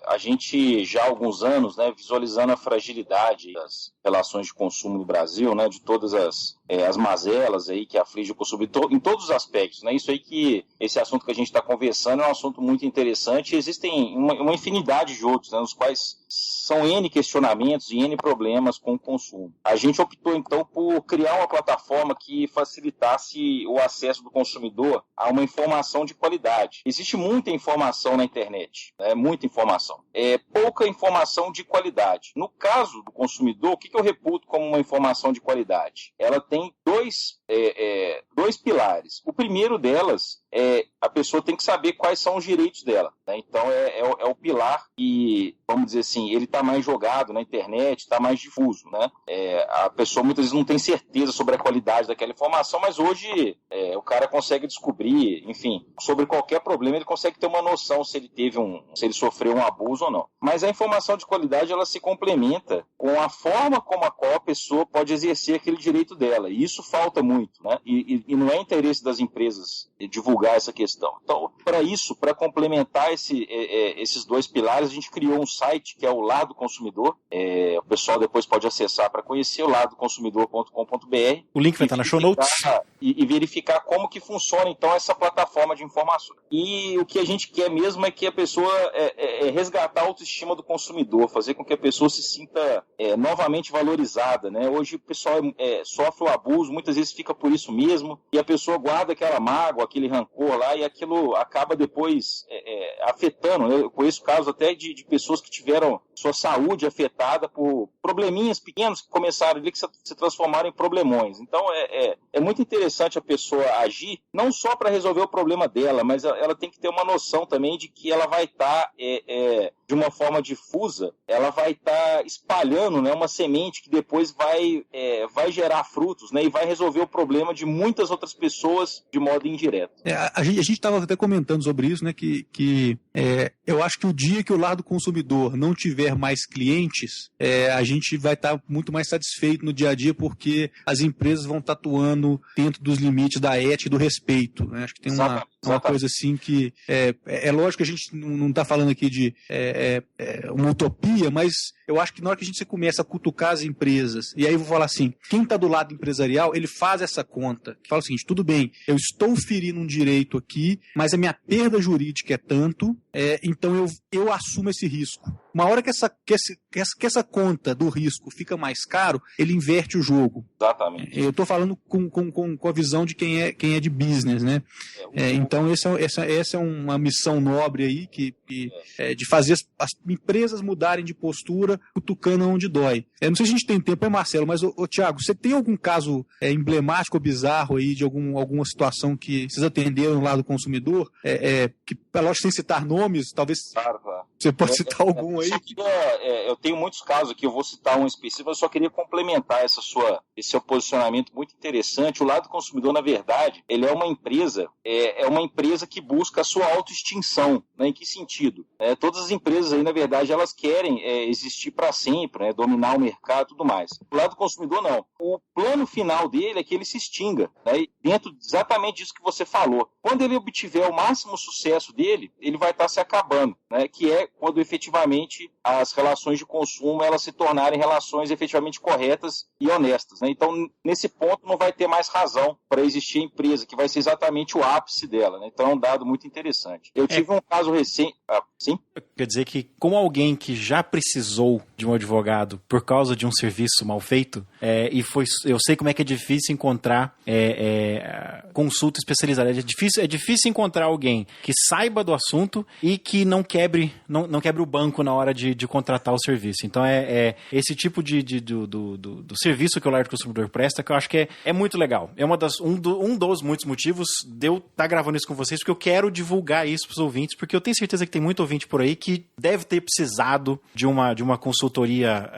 A gente já há alguns anos, né, visualizando a fragilidade das relações de consumo no Brasil, né, de todas as mazelas aí que afligem o consumidor em todos os aspectos, né? Isso aí que esse assunto que a gente está conversando é um assunto muito interessante e existem uma infinidade de outros, né, nos quais são N questionamentos e N problemas com o consumo. A gente optou então por criar uma plataforma que facilitasse o acesso do consumidor a uma informação de qualidade. Existe muita informação na internet, né? Muita informação. Pouca informação de qualidade. No caso do consumidor, o que eu reputo como uma informação de qualidade? Ela tem dois pilares. O primeiro delas a pessoa tem que saber quais são os direitos dela, né? Então é o pilar que, vamos dizer assim, ele está mais jogado na internet, está mais difuso, né? A pessoa muitas vezes não tem certeza sobre a qualidade daquela informação, mas hoje o cara consegue descobrir, enfim, sobre qualquer problema ele consegue ter uma noção se ele sofreu um abuso ou não. Mas a informação de qualidade ela se complementa com a forma como a qual a pessoa pode exercer aquele direito dela, e isso falta muito, né? E não é interesse das empresas divulgar essa questão. Então, para complementar esses dois pilares, a gente criou um site que é o Lado Consumidor. O pessoal depois pode acessar para conhecer o ladoconsumidor.com.br. O link vai estar na show notes. E verificar como que funciona, então, essa plataforma de informações. E o que a gente quer mesmo é que a pessoa resgatar a autoestima do consumidor, fazer com que a pessoa se sinta novamente valorizada, né? Hoje o pessoal sofre o abuso, muitas vezes fica por isso mesmo, e a pessoa guarda aquela mágoa, aquele rancor lá, e aquilo acaba depois afetando, né? Eu conheço casos até de pessoas que tiveram sua saúde afetada por probleminhas pequenos que começaram ali, que se transformaram em problemões. Então é muito interessante a pessoa agir, não só para resolver o problema dela, mas ela tem que ter uma noção também de que ela vai estar de uma forma difusa, ela vai estar espalhando, né, uma semente que depois vai gerar frutos, né, e vai resolver o problema de muitas outras pessoas de modo indireto. A gente estava até comentando sobre isso, né, que eu acho que o dia que o lado consumidor não tiver mais clientes, a gente vai estar muito mais satisfeito no dia a dia, porque as empresas vão estar atuando dentro dos limites da ética e do respeito, né? Acho que tem uma coisa assim que é lógico que a gente não está falando aqui de uma utopia, mas eu acho que na hora que você começa a cutucar as empresas, e aí eu vou falar assim, quem está do lado empresarial, ele faz essa conta, que fala o seguinte, tudo bem, eu estou ferindo um direito aqui, mas a minha perda jurídica é tanto, então eu assumo esse risco. Uma hora que essa conta do risco fica mais caro, ele inverte o jogo. Exatamente. Eu estou falando com a visão de quem é de business, né? Então, essa é uma missão nobre aí de fazer as empresas mudarem de postura, cutucando onde dói. Não sei se a gente tem tempo, Marcelo, mas, Thiago, você tem algum caso emblemático ou bizarro aí de alguma situação que vocês atenderam lá do consumidor? Que, lógico, sem citar nomes, talvez claro. Você pode citar algum aí? Eu tenho muitos casos aqui, eu vou citar um específico, eu só queria complementar esse seu posicionamento muito interessante. O lado do consumidor, na verdade, ele é uma empresa que busca a sua autoextinção. Né? Em que sentido? Todas as empresas aí, na verdade, elas querem existir para sempre, né? Dominar o mercado e tudo mais. O lado do consumidor, não. O plano final dele é que ele se extinga, né? Dentro exatamente disso que você falou. Quando ele obtiver o máximo sucesso dele, ele vai estar se acabando, né? Que é quando efetivamente as relações de consumo elas se tornarem relações efetivamente corretas e honestas. Né? Então, nesse ponto, não vai ter mais razão para existir a empresa, que vai ser exatamente o ápice dela. Né? Então, é um dado muito interessante. Eu tive um caso recente... sim? Quer dizer que, como alguém que já precisou de um advogado por causa de um serviço mal feito, eu sei como é que é difícil encontrar consulta especializada. É difícil encontrar alguém que saiba do assunto e que não quebre o banco na hora de contratar o serviço. Então, esse tipo do serviço que o Lar do Consumidor presta, que eu acho que é muito legal. É um dos muitos motivos de eu estar gravando isso com vocês, porque eu quero divulgar isso para os ouvintes, porque eu tenho certeza que tem muito ouvinte por aí que deve ter precisado de uma consultoria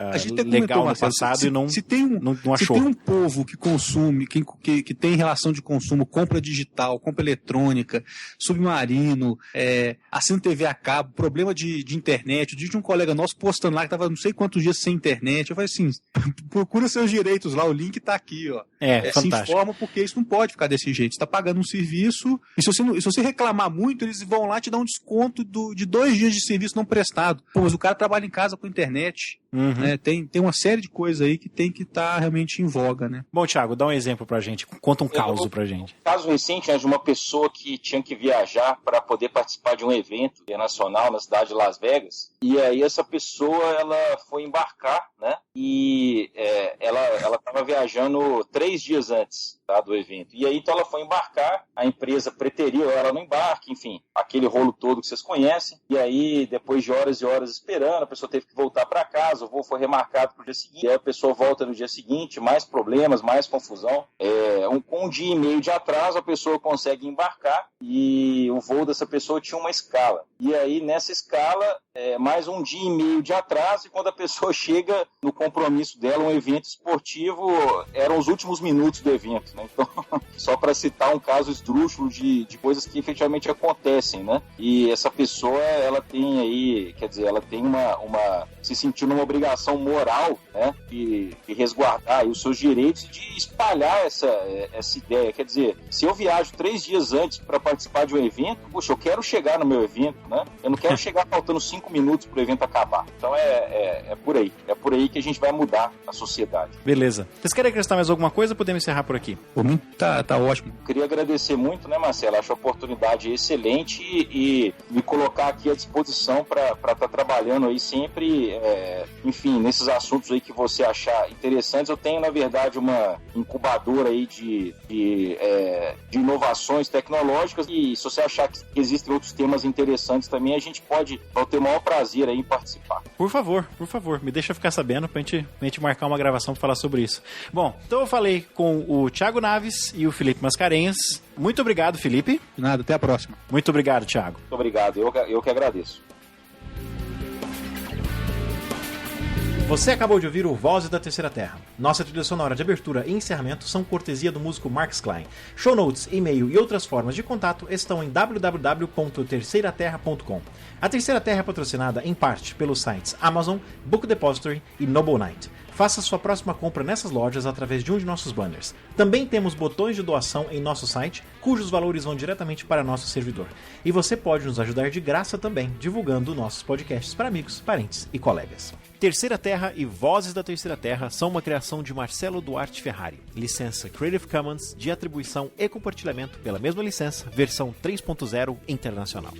legal no passado e não achou. Se tem um povo que consome, que tem relação de consumo, compra digital, compra eletrônica, submarino, assina TV a cabo, problema de internet. Eu disse um colega nosso postando lá que estava não sei quantos dias sem internet. Eu falei assim, procura seus direitos lá, o link está aqui, ó. Se informa, porque isso não pode ficar desse jeito. Você está pagando um serviço, e se você reclamar muito, eles vão lá te dar um desconto de 2 dias de serviço não prestado. Pô, mas o cara trabalha em casa com internet. Uhum. Né? Tem uma série de coisas aí que tem que estar realmente em voga, né? Bom, Thiago, dá um exemplo pra gente. Conta um caso pra gente. Um caso recente, né, de uma pessoa que tinha que viajar para poder participar de um evento internacional na cidade de Las Vegas. E aí essa pessoa, ela foi embarcar, né? E ela estava viajando 3 dias antes, tá, do evento. E aí então ela foi embarcar, a empresa preteriu ela no embarque, enfim, aquele rolo todo que vocês conhecem. E aí, depois de horas e horas esperando, a pessoa teve que voltar para casa, o voo foi remarcado para o dia seguinte, e aí a pessoa volta no dia seguinte, mais problemas, mais confusão. Com 1 dia e meio de atraso, a pessoa consegue embarcar e o voo dessa pessoa tinha uma escala. E aí, nessa escala, mais 1 dia e meio de atraso, e quando a pessoa chega no compromisso dela, um evento esportivo, eram os últimos minutos do evento, né? Então, só para citar um caso esdrúxulo de coisas que efetivamente acontecem, né? E essa pessoa, ela tem aí, quer dizer, ela tem se sentiu numa obrigação moral, né? De resguardar aí os seus direitos e de espalhar essa ideia. Quer dizer, se eu viajo 3 dias antes para participar de um evento, poxa, eu quero chegar no meu evento, né? Eu não quero chegar faltando 5 minutos para o evento acabar. Então é por aí. É por aí que a gente vai mudar a sociedade. Beleza. Vocês querem acrescentar mais alguma coisa ou podemos encerrar por aqui? Por mim, tá ótimo. Queria agradecer muito, né, Marcelo? Acho a oportunidade excelente e me colocar aqui à disposição para estar trabalhando aí sempre, enfim, nesses assuntos aí que você achar interessantes. Eu tenho, na verdade, uma incubadora aí de inovações tecnológicas, e se você achar que existem outros temas interessantes também, a gente pode ter o maior prazer aí em participar. Por favor, me deixa ficar sabendo pra gente marcar uma gravação pra falar sobre isso. Bom, então eu falei com o Thiago Naves e o Felipe Mascarenhas. Muito obrigado, Felipe. De nada, até a próxima. Muito obrigado, Thiago. Muito obrigado, eu que agradeço. Você acabou de ouvir o Vozes da Terceira Terra. Nossa trilha sonora de abertura e encerramento são cortesia do músico Marcus Klein. Show notes, e-mail e outras formas de contato estão em www.terceiraterra.com. A Terceira Terra é patrocinada em parte pelos sites Amazon, Book Depository e Noble Knight. Faça sua próxima compra nessas lojas através de um de nossos banners. Também temos botões de doação em nosso site, cujos valores vão diretamente para nosso servidor. E você pode nos ajudar de graça também, divulgando nossos podcasts para amigos, parentes e colegas. Terceira Terra e Vozes da Terceira Terra são uma criação de Marcelo Duarte Ferrari. Licença Creative Commons de atribuição e compartilhamento pela mesma licença, versão 3.0 internacional.